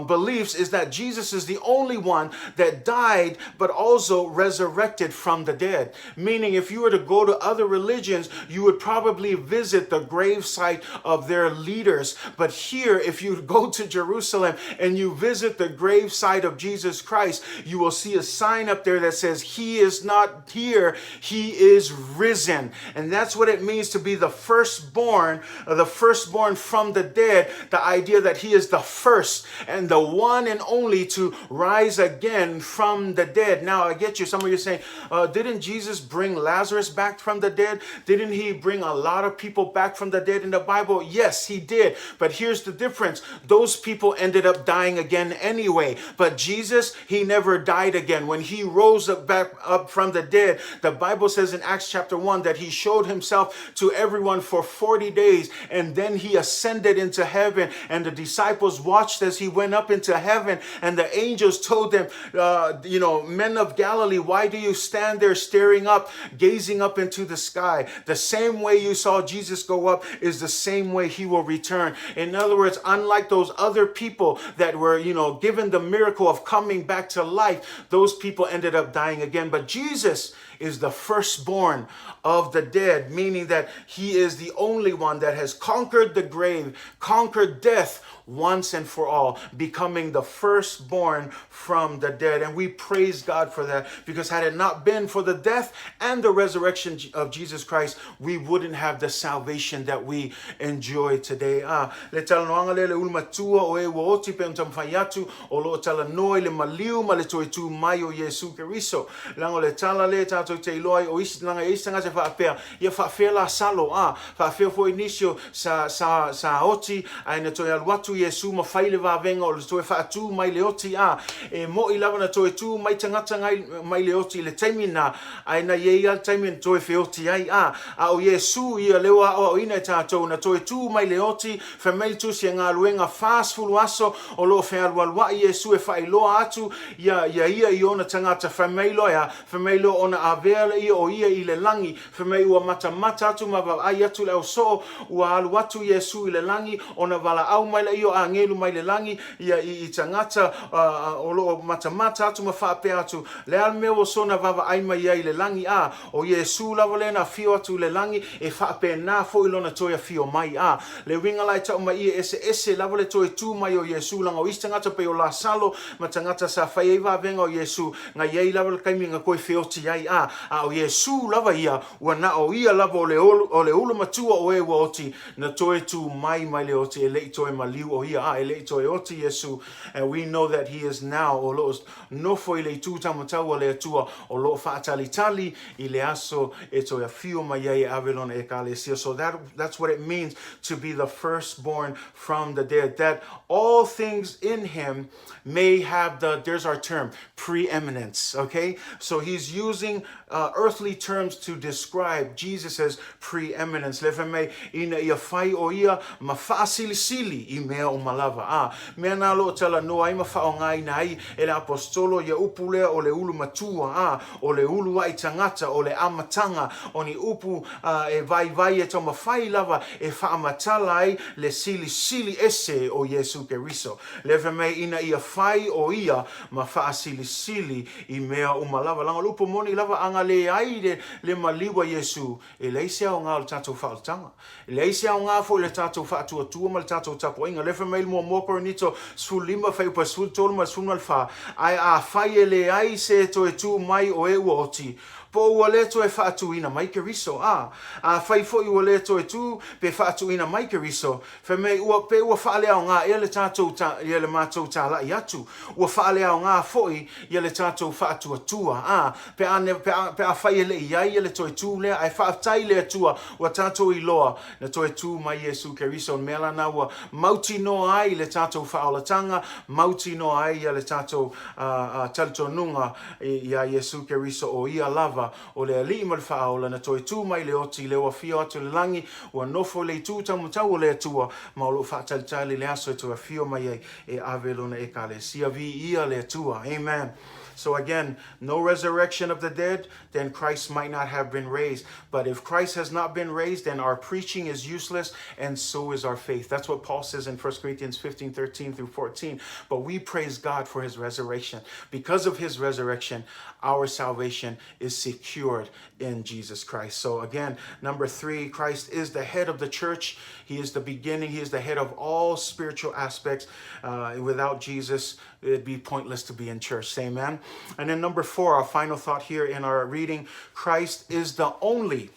beliefs, is that Jesus is the only one that died but also resurrected from the dead. Meaning, if you were to go to other religions, you would probably visit the gravesite of their leaders. But here, if you go to Jerusalem and you visit the gravesite of Jesus Christ, you will see a sign up there that says, he is not here, he is risen. And that's what it means to be the firstborn from the dead. The idea that he is the first and the one and only to rise again from the dead. Now, I get you. Some of you are saying, didn't Jesus bring Lazarus back from the dead? Didn't he bring a lot of people back from the dead in the Bible? Yes, he did. But here's the difference. Those people ended up dying again anyway. But Jesus, he never died again. When he rose back up from the dead, the Bible says in Acts chapter 1 that he showed himself to everyone for 40 days, and then he ascended into heaven, and the disciples watched as he went up into heaven, and the angels told them, men of Galilee, why do you stand there staring up, gazing up into the sky? The same way you saw Jesus go up is the same way he will return. In other words, unlike those other people that were, given the miracle of coming back to life, those people ended up dying again. But Jesus is the firstborn of the dead, meaning that he is the only one that has conquered the grave, conquered death once and for all, becoming the firstborn from the dead. And we praise God for that, because had it not been for the death and the resurrection of Jesus Christ, we wouldn't have the salvation that we enjoy today. Le talanoanga le ulmatua o e wooti pe mtamfayatu o lo talanoi le maliu ma le toitu mai o Yesu Keriso. Lango le tala le tato te iloi o isi langa isanga se whaapea. Ia whaapea la salo whaapea fo inisio sa oti ai na toi aluatu Yesu ma whaile wavenga o le toi whaatu mai le oti e mo i lava na toi tu mai tangata mai le oti le taimina ai na yeia taimin toi feoti ai o Yesu ia lewa o ina tatou na toi tu mai le oti family tu si ngā luenga fast fulu aso o lo fe alwa Yesu e whailoa atu ia i ona tangata family lo ona avela ia o ia i le langi family ua mata atu ma ai atu le so ua alu atu Yesu i le langi ona vala au mai le io a ngelu mai le langi ia i tangata o lo mata atu ma whape atu le alme o sona vava ai mai i le langi o Yesu lava le na fio atu le langi e whape na fo ilona toia fio mai le winga lai tau mai ese lava le toi tu mai o Yesu langa o istangata pe o la salo ma tangata sa whai eva venga o Yesu nga iei lava le kaimi nga koe feoti ai o Yesu lava ia ua na o ia lava o le ulu matua o e oti na toi tu mai le oti e lei toi maliu o ia e lei toi oti Yesu, and we know that he is now o lo nofo i le tu tamatau o le atua o lo whaatalitali i le aso e toi a fio mai e avelona e kalesia. So that's what it means to be the firstborn from the dead, that all things in him may have there's our term, preeminence, okay? So he's using earthly terms to describe Jesus' preeminence. Lefeme ina ia fai o ia ma sili i mea o malava. Mea na lo tala no ai ma o ngai nai e le apostolo ia upule o le ulu matua o le ulu ai tangata o le amatanga o ni upu e vai e tau mawhai lava e whaamatala ai le sili ese o Yesu Keriso. Lefeme ina ia fai o ia ma sili i mea o malava. Langa lupo moni lava anga le ai le maliwa Yesu e leise o ngā o tatou whaatanga. E leise o ngā fo le tatou whaatua ma le tatou tapo inga. Lefeme il mua mokoro nito sfulima fai upa sfultolu ma sfulmalfa. Ai a fai e le ai se to e tu mai o e oti. Po ua le to e whaatuina mai Keriso. A fai fo i ua le to e tu pe whaatuina mai Keriso. Feme ua pe ua whaalea o ngā e le tātou le mātou tā lai atu. Ua whaalea o ngā foi i le tātou whaatuatua. Pe a whai e le iai e le to e tu lea. Ai whaatai le atua ua tātou i loa na to e tu mai Yesu Keriso. Mela na ua mauti no ai le tātou whaolatanga. Mauti no ai i le tātou talitonunga i a Yesu Keriso o ia lava o le ali mal faola na toi tu mai le oti le wa fio atu le langi wa nofo le tu tamutau le atua ma o lo whaataltali le aso e tu a fio mai e avelona e kale sia vi ia le atua. Amen. So again, no resurrection of the dead, then Christ might not have been raised. But if Christ has not been raised, then our preaching is useless, and so is our faith. That's what Paul says in 1 Corinthians 15:13-14. But we praise God for his resurrection. Because of his resurrection, our salvation is secured in Jesus Christ. So again, number 3, Christ is the head of the church. He is the beginning. He is the head of all spiritual aspects. Without Jesus, it'd be pointless to be in church. Amen. And then number 4, our final thought here in our reading, Christ is the only,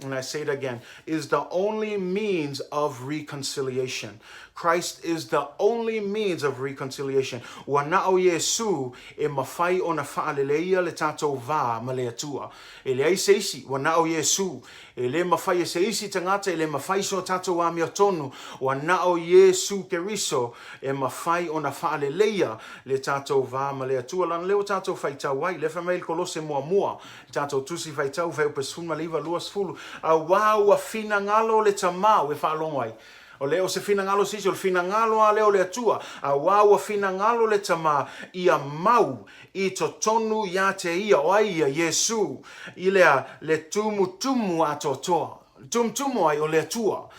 and I say it again, is the only means of reconciliation. Christ is the only means of reconciliation. Wa na o Yesu e mawhai o na whaaleleia le tātou vā ma le atua. E le ai seisi, wa na o Yesu e le mawhai e seisi tangata e le mawhai so tātou a mea tonu. Wa na o Yesu Keriso e mawhai o na whaaleleia le tātou vā ma le atua. Lana leo tātou whaitau wai, le whamail kolose mua. Tātou tusi whaitau whai upe sfuma liwa luas fulu. A wau a fina ngalo le tamau e whaalongwai. O leo se fina ngalo sisi, o le fina ngalo a leo le atua. A wau a fina ngalo le tama ia mau i to tonu ia te ia o ai a Yesu. I lea le tumu a totoa. tumtumu ai o le atua.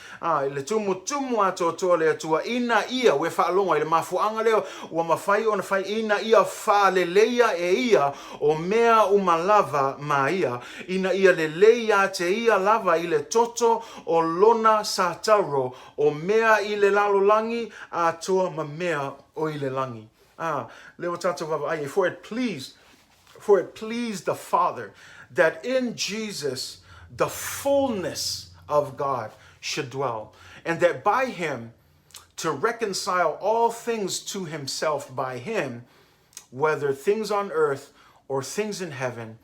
Le tumu ato le atua. Ina ia we whaalonga i le mafuanga leo ua mawhai o na whai ina ia whaaleleia e ia o mea umalava ma ia. Ina ia leleia te ia lava i le toto o lona sātaro o mea i le lalolangi atoa ma mea o i le langi. Leo tato vava ai, for it pleased the Father that in Jesus the fullness of God should dwell, and that by him to reconcile all things to himself by him, whether things on earth or things in heaven,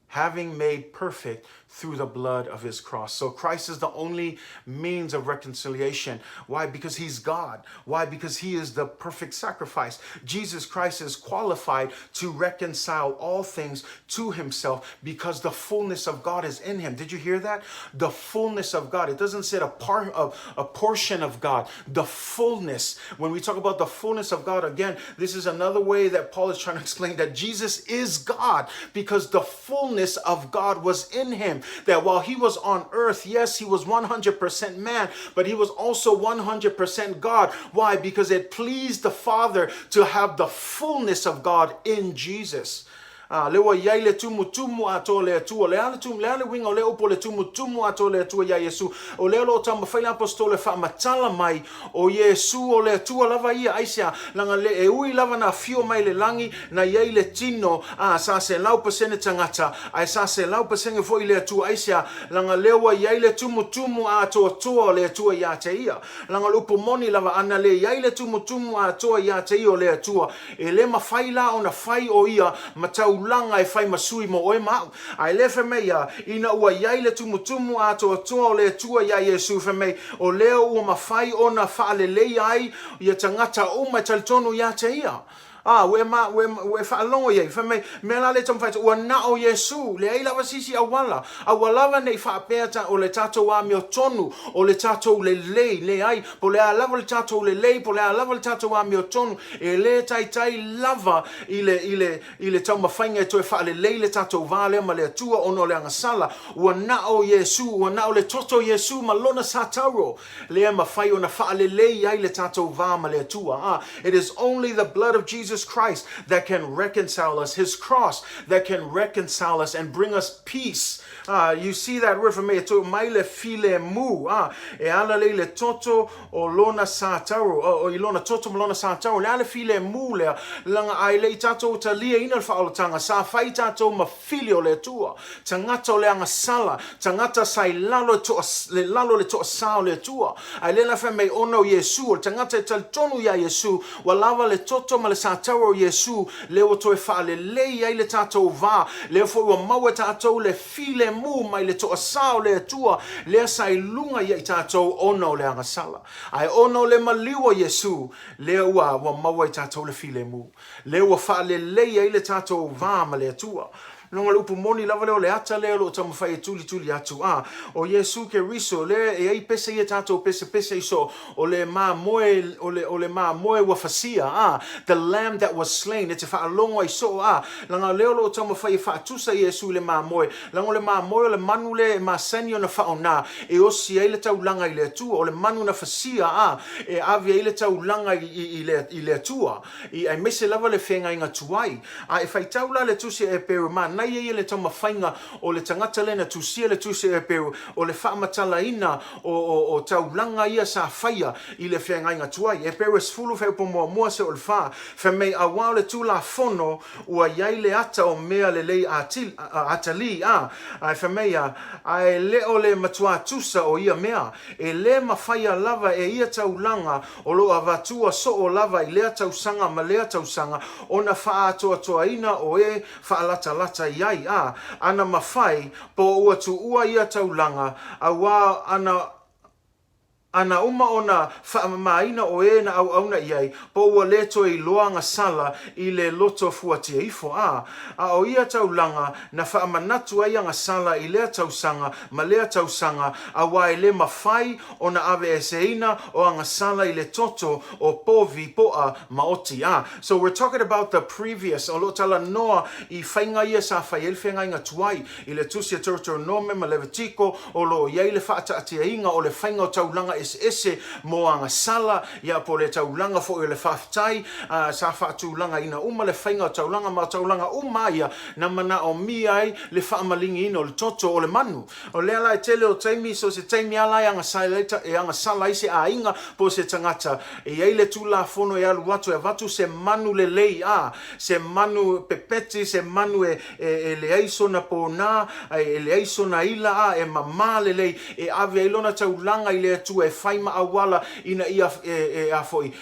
having made perfect through the blood of his cross. So Christ is the only means of reconciliation. Why? Because he's God. Why? Because he is the perfect sacrifice. Jesus Christ is qualified to reconcile all things to himself because the fullness of God is in him. Did you hear that? The fullness of God. It doesn't say a portion of God. The fullness. When we talk about the fullness of God, again, this is another way that Paul is trying to explain that Jesus is God because the fullness of God was in him. That while he was on earth, yes, he was 100% man, but he was also 100% God. Why? Because it pleased the Father to have the fullness of God in Jesus. Lewa yai le tumu ato le atua le ale winga le opo le tumu ato le atua ya Yesu o le lo tama faila apostole fa matala mai o Yesu o le atua lava ia aisia langa le e ui lava na fio mai le langi na yai le tino sa se lau pasene tangata ai sa se lau pasene foi le atua aisia langa lewa yai le tumu ato le atua ya te ia langa lupo moni lava ana le yai le tumu ato ya te ia o le atua e le mafaila ona fai o ia matau langa e fai masui mo oe mau. Ai le fe mei ina ua iai le tumutumu ato o le tua ia Yesu fe mei o leo ua mawhai o na whaalelei ai ia tangata o mai talitonu ia te ia. We whaalongo iei, whamei, mea la le tam whaita, ua na o Yesu, le ei lawa sisi awala lava nei whaapea o le tatou a meo tonu, o le tatou le lei, le ai, po le a lava le tatou le lei, po le a lava le tatou a meo tonu, e le tai lava i le tau mawhainga e toe whaale lei le tatou vale ma le atua ono le angasala, ua na o Yesu, ua na o le toto Yesu ma lona satauro, le e mawhai o na whaale lei ai le tatou va ma le atua. It is only the blood of Jesus Christ that can reconcile us, his cross that can reconcile us and bring us peace. You see that word for me, to maile file mu, e ala le toto o lona sātaro, o ilona toto mo lona sātaro, le ala file mu le, langa ai le tato talia ina whaalatanga, sa whai tato ma filio le tua, tangata le anga sala, tangata sai lalo le toa sao le tua, ai le la me ono Yesu, tangata tal tonu ya Yesu, walava le toto ma le sātaro Yesu, le o toe whaale lei ai le tato va, le fo ua maua tato le file mu mai le toa sao le atua le sai lunga ia i tātou ono le angasala. Ai ono le maliwa Yesu le ua maua i tātou le file mu. Le ua whaale lei ai le tātou vāma le atua. Nonga le upu moni lava leo le ata leo lo tama whai tuli atu. O Yesu ke riso le e ai pese ia tātou pese iso o le mā moe wa fasia. The lamb that was slain. E te whaalongo i so. Langa leo lo tama whai whaatusa Yesu le mā moe. Langa le mā moe le manu le mā sanio na whaona. E osi ai le tau langa i le atua. O le manu na fasia. E avia i le tau langa i le atua. I ai mese lava le whenga inga tuai. E whai taula le tusi e peru man. Nai e le tama whainga o le tangata lena tusia le tusi e peru o le whaamatala ina o tau langa ia sa whaia i le whenga inga tuai. E peru e sfulu wheu po mua se o le wha. Whamei a wao le tula whono ua iai le ata o mea le lei atali. Ai whamei a le o le matua tusa o ia mea. E le mawhaia lava e ia tau langa o lo avatua so o lava i lea tau sanga ma lea tau sanga o na wha atoa ina o e wha lata iai ana mawhai po ua tu ua ia taulanga a wā ana uma ona whaamamaina o e na au auna iai, po ua leto i loanga sala i le loto fuatia ifo a o ia taulanga na whaamanatu ai anga sala i lea tausanga, ma lea tausanga, a wae le mawhai o na ave eseina o anga sala i le toto o povi poa maoti a. So we're talking about the previous, o lo tala noa i whainga ia sa whai elwhenga inga tuai, i le tusia Deuteronome ma Levitiko, o lo iai le whaata atia inga o le whainga o taulanga ese mo anga sala, ia po le taulanga fo i le whaftai, sa whaatulanga ina uma le whainga o taulanga ma taulanga umaia na mana o miai le whaamalingi ina o le toto o le manu. O le ala e tele o taimi, so se taimi ala e anga sala i se a inga po se tangata, e iai le tula fono e alu watu e watu se manu le lei se manu pepeti, se manu le aiso na pona, le aiso na ila e mama le lei, e ave ilona taulanga i le atu e whaima awala ina ia a foi,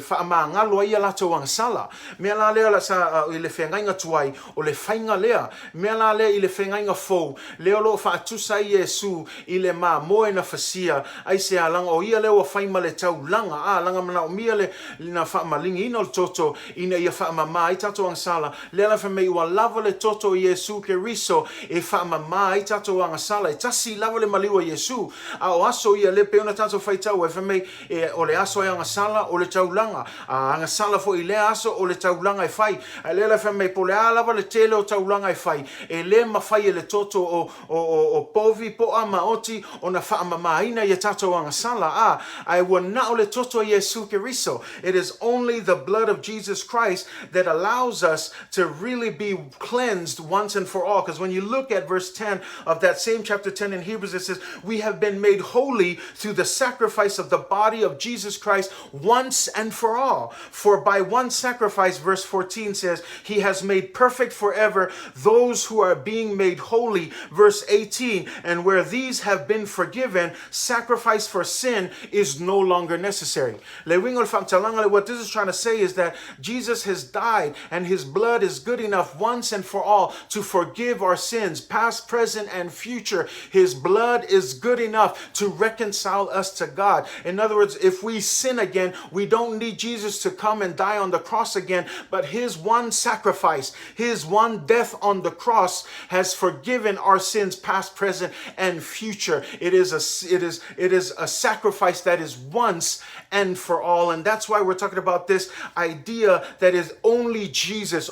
whaama ngalo ia la tau anga sala. Mea la lea la sa i le whengainga tuai, o le whainga lea, mea la lea i le whengainga fou, leo lo whaatusa i Yesu i le ma moe na whasia, ai se a langa o ia leo a whaima le taulanga, langa mana o mia le na whaamalingi ina o toto, ina ia whaamama i tato anga sala, lea la whamei ua lava le toto i Yesu ke riso, e whaamama i tato anga sala, e tasi lava le maliwa Yesu, a o aso ia le peona tato whaitau, e whamei o le aso e anga sala o le taulanga, anga sala fo i le aso o le taulanga e whai, a le la whamei po le alava le tele o taulanga e whai, e le mawhai e le toto o povi po a maoti o na whaamama ina i tato anga sala, ai ua na o le toto Yesu ke riso. It is only the blood of Jesus Christ that allows us to really be cleansed once and for all. Because when you look at verse 10 of that same chapter 10 in Hebrews, it says, we have been made holy through the sacrifice of the body of Jesus Christ once and for all. For by one sacrifice, verse 14 says, he has made perfect forever those who are being made holy. Verse 18, and where these have been forgiven, sacrifice for sin is no longer necessary. What this is trying to say is that Jesus has died and his blood is good enough once and for all to forgive our sins, past, present, and future. His blood is good enough to reconcile us to God. In other words, if we sin again, we don't need Jesus to come and die on the cross again, but his one sacrifice, his one death on the cross has forgiven our sins, past, present, and future. It is a sacrifice that is once and for all. And that's why we're talking about this idea that is only Jesus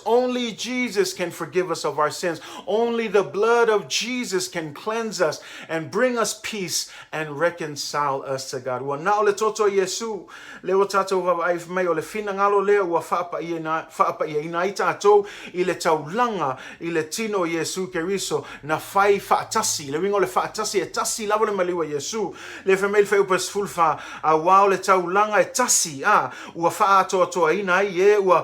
can forgive us of our sins. Only the blood of Jesus can cleanse us and bring us peace and reconcile us to God. Wa na ole toto Yesu leo tato wa ai mai ole fina ngalo leo wa fapa ia ina tato ile taulanga ile tino Yesu Keriso na fai fatasi le wingo le fatasi e tasi lavo le maliwa Yesu le femel fe upes fulfa a wa le taulanga e tasi ua fa to ina ye ua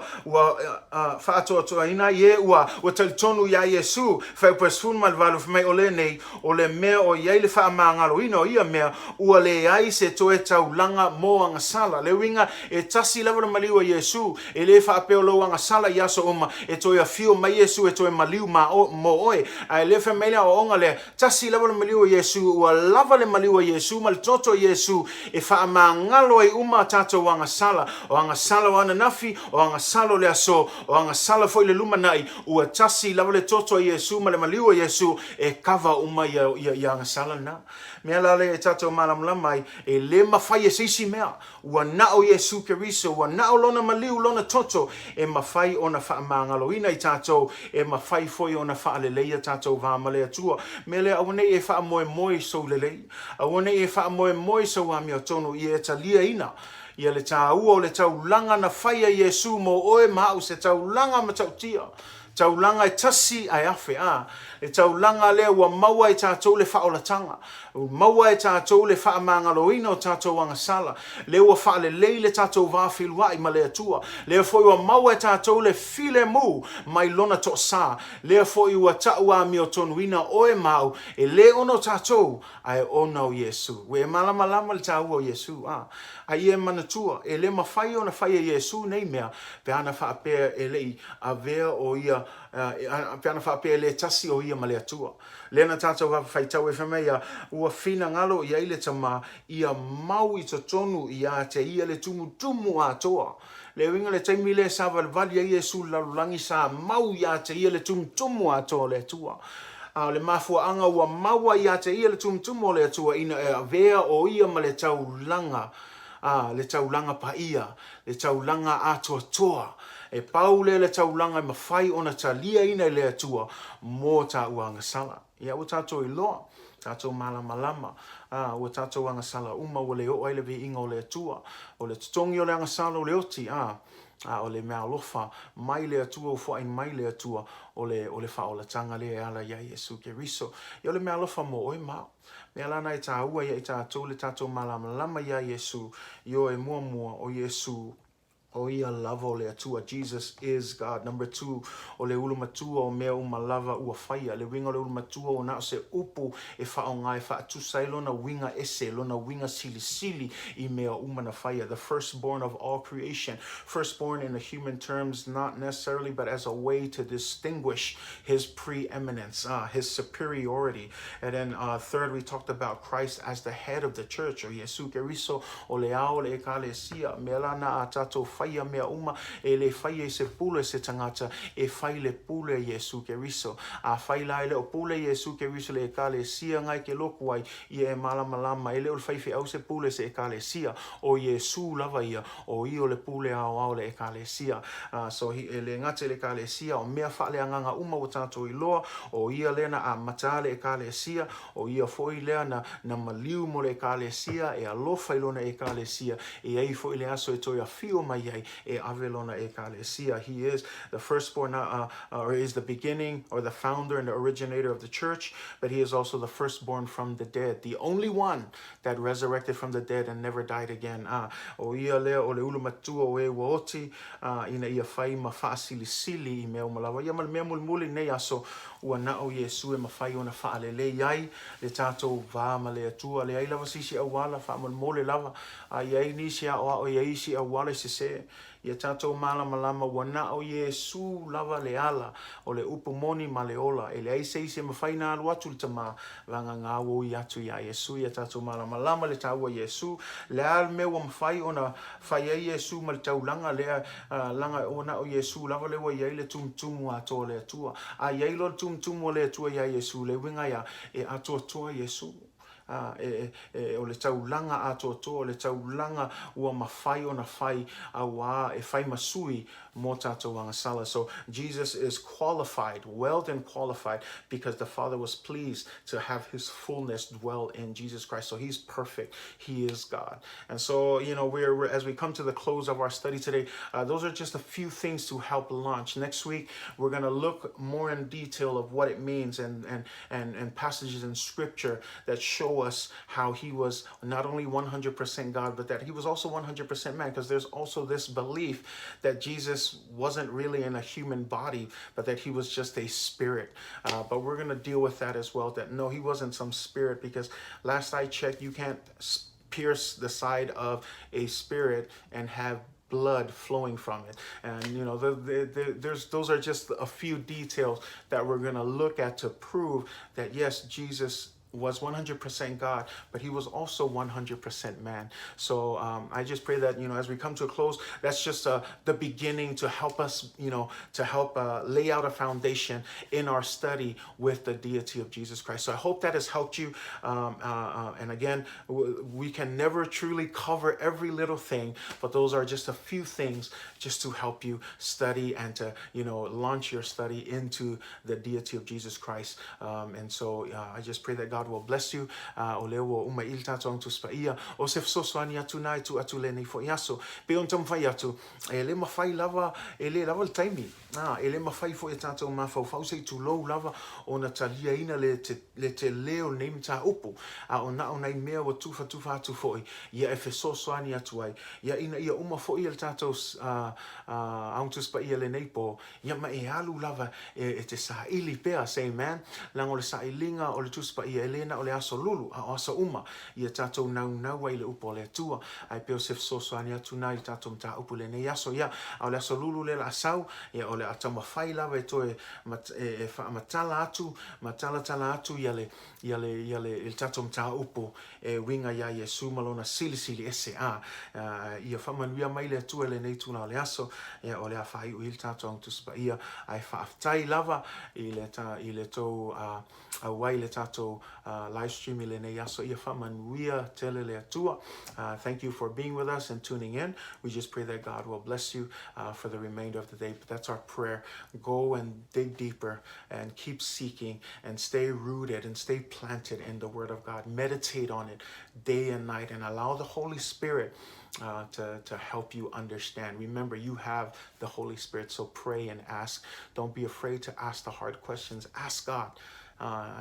fa to ina ye ua tonu ya Yesu fe upes ful mal valo fe ole nei ole me o ye le fa mangalo ino ia me ua le ai se to e taulanga mo anga sala le winga e tasi lavo le maliwa Yesu e le fa pe lo anga sala ya so uma e to ia fio mai Yesu e to e maliu ma mo oe ai le fe mele o onga le tasi lavo le maliwa Yesu ua lava le maliwa Yesu mal toto Yesu e fa mangalo e uma tato anga sala o anga sala wana nafi o anga sala le aso o anga sala foi le luma nai ua tasi lava le toto Yesu ma le maliwa Yesu e kava uma ya anga sala na me ala le tato malamla mai e le mafai e sisi mea ua nao Yesu Keriso ua nao lona maliu lona toto e mafai ona fa mangalo ina i tato e mafai foi ona fa leleia tato va male atua me le awone e fa moe so lelei awone e fa moe so wa mi tonu i e talia ina ia le tāua o le taulanga na whaia Yesu mo oe mau se taulanga ma tautia. Taulanga e tasi ai afe e taulanga lea ua maua e tātou le whaolatanga. Maua e tātou le whaamangaloina o tātou anga sala. Lea ua wha le lei le tātou vāwhilua i ma lea tua. Lea foi ua maua e tātou le file mu mai lona to sa. Lea foi ua taua mi o tonuina oe mau e le ono tātou ai ona o Yesu. We malama le tāua o Yesu. Ai e manatua e le mawhai o na whai Yesu nei mea pe ana whaapea e lei a vea o ia ia peana whapea le tasi o ia ma le atua. Lena tātou whawhaitau e whamea ua whina ngalo ia ile tama ia mau I tonu ia te ia le tumu atoa. Le winga le taimi le sa vali ia Iesu lalulangi sa mau ia te ia le tumu atoa le atua. Le mafua anga ua maua ia te ia le tumu le atua ina vea o ia ma le taulanga. Le taulanga pa ia, le taulanga atoa. E paule le taulanga mawhai ona talia ina le atua mō tā uanga sala. Ia o tātou I loa, tātou malama. O tātou anga sala uma o le o aile vi inga o le atua. O le tutongi o le anga sala o le oti. O le mea alofa mai le atua o whain mai le atua o le whaolatanga le ala ia Iesu Keriso. Ia le mea alofa mo oi mao. Mea lana I tā ua ia I tātou le tātou malama ia Iesu. Io e mua o Iesu. O ia lava o le atua. Jesus is God. Number 2, o le ulumatua o mea lava ua whaia. Le winga o le ulumatua o na o se upu e whaonga e whaatusai lona winga ese, lona winga sili I mea umana whaia. The firstborn of all creation. Firstborn in the human terms, not necessarily, but as a way to distinguish his preeminence, his superiority. And then third, we talked about Christ as the head of the church, or Iesu Keriso, o le ao le ekalesia, mea lana a tatou whaia mea uma e le whaia I se pule se tangata e whai le pule Iesu Keriso. A whai lai le o pule Iesu Keriso le ekalesia ngai ke loku ai I e malama e le o le whaiwhi au se pule se ekalesia o Iesu lava ia o I o le pule ao le ekalesia. So e le ngate le ekalesia o mea wha le anganga uma o tātou I loa o ia lena a mata le ekalesia o ia foi lea na maliu mo le ekalesia e alofa ilona ekalesia e ai foi le aso e toi a fio mai e avelona ekalesia. He is the firstborn, or is the beginning or the founder and the originator of the church, but he is also the firstborn from the dead, the only one that resurrected from the dead and never died again. O ia lea o le ulumatua o e waoti ina ia whai ma whaasili I mea umalawa. Ia mea mulimuli nei aso ua na o Iesu e ma whai ona whaalele iai le tātou vā ma le atua le ai lava sisi awala wha mole lava iai nisi a o iai si awala se ia tātou malama ua na o Iesu lava le ala o le upu moni ma le ola e le ai se ma whai na alu atu le tama vanga ngā o I atu ia Iesu ia tātou malama le tāua Iesu le al me ua mawhai ona whai ai Iesu ma le taulanga lea langa o na o Iesu lava le wa iai le tumutumu ato le atua iai lo tumutumu o le atua ia Iesu le winga ia e atua Iesu. O le taulanga atotoa, o le taulanga ua mawhai o na whai awa e whai masui mo tātou angasala. So Jesus is qualified, well then qualified, because the Father was pleased to have his fullness dwell in Jesus Christ. So he's perfect. He is God. And so, you know, we're as we come to the close of our study today, those are just a few things to help launch. Next week, we're going to look more in detail of what it means and passages in scripture that show us how he was not only 100% God, but that he was also 100% man, because there's also this belief that Jesus wasn't really in a human body, but that he was just a spirit. But we're going to deal with that as well, that no, he wasn't some spirit, because last I checked, you can't pierce the side of a spirit and have blood flowing from it. And you know, those are just a few details that we're going to look at to prove that yes, Jesus was 100% God, but he was also 100% man. So I just pray that, you know, as we come to a close, that's just the beginning to help us, you know, to help lay out a foundation in our study with the deity of Jesus Christ. So I hope that has helped you. And again, we can never truly cover every little thing, but those are just a few things just to help you study and to, you know, launch your study into the deity of Jesus Christ. And so I just pray that God will bless you. O leo o uma il tātou ang tuspaia. O se fsoswani atu nai tu atu le nei fo iaso. Pe on tam fai atu. E le mawhai lava, e le lava le taimi. E le mawhai fo e tātou mawhau fau se tu lou lava o na talia ina le te leo nei mta upu. O na o nei mea o tufa atu foi. Ia e fsoswani atu ai. Ia ina ia uma fo i le tātou ang tuspaia le nei po. Ia ma e alu lava e te sa ili pea, say man. Lango le sa ilinga o le tuspaia lena o le aso lulu a o asa uma ia tatou nau ai le upo le tua ai peo se soso ani atu nai tatou mta upu le nei aso ia o le aso lulu le la asau ia o le atama fai lava e toe matala atu ia le il tatou mta upu e winga ia Yesu malona sili ese ia whamanuia mai le atua le nei tuna o le aso ia o le a whai u il tatou tuspa ia ai whaaftai lava i le tau a wai le tatou live stream i le nei aso ia whamanuia tele le atua. Thank you for being with us and tuning in. We just pray that God will bless you for the remainder of the day. But that's our prayer. Go and dig deeper and keep seeking and stay rooted and stay planted in the Word of God. Meditate on it day and night and allow the Holy Spirit to help you understand. Remember, you have the Holy Spirit, so pray and ask. Don't be afraid to ask the hard questions. Ask God.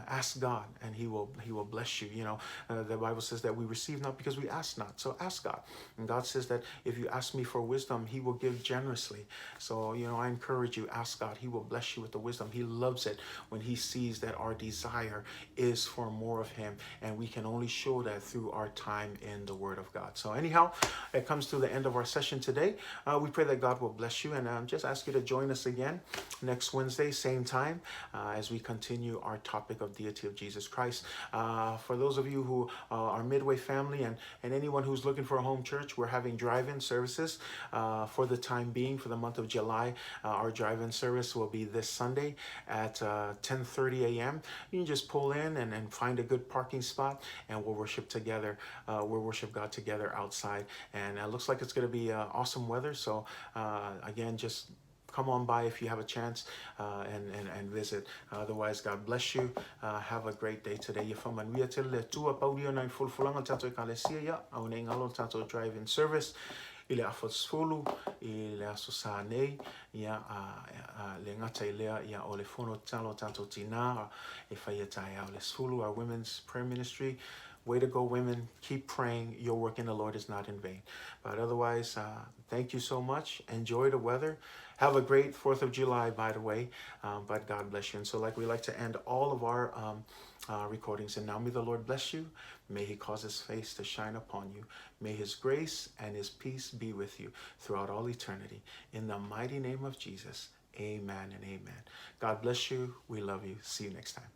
Ask God, and He will bless you. You know, the Bible says that we receive not because we ask not. So ask God, and God says that if you ask me for wisdom, He will give generously. So you know, I encourage you, ask God. He will bless you with the wisdom. He loves it when He sees that our desire is for more of Him, and we can only show that through our time in the Word of God. So anyhow, it comes to the end of our session today. We pray that God will bless you, and just ask you to join us again next Wednesday, same time, as we continue our topic of deity of Jesus Christ. For those of you who are Midway family and anyone who's looking for a home church, we're having drive-in services for the time being for the month of July. Our drive-in service will be this Sunday at 10:30 a.m. You can just pull in and find a good parking spot, and we'll worship together. We'll worship God together outside, and it looks like it's going to be awesome weather. So again, just come on by if you have a chance and visit. Otherwise, God bless you. Have a great day today. Manuia te le tua paudio na fulfulanga tato e kalesia ya au nei ngalo tato drive-in service. Ile afosfulu ile asosa nei ia le ngata ilea ia o le fono talo tato tina e whaiata ia o le sfulu, our women's prayer ministry. Way to go, women. Keep praying. Your work in the Lord is not in vain. But otherwise, thank you so much. Enjoy the weather. Have a great 4th of July, by the way. But God bless you. And so like we like to end all of our recordings. And now may the Lord bless you. May He cause His face to shine upon you. May His grace and His peace be with you throughout all eternity. In the mighty name of Jesus, amen and amen. God bless you. We love you. See you next time.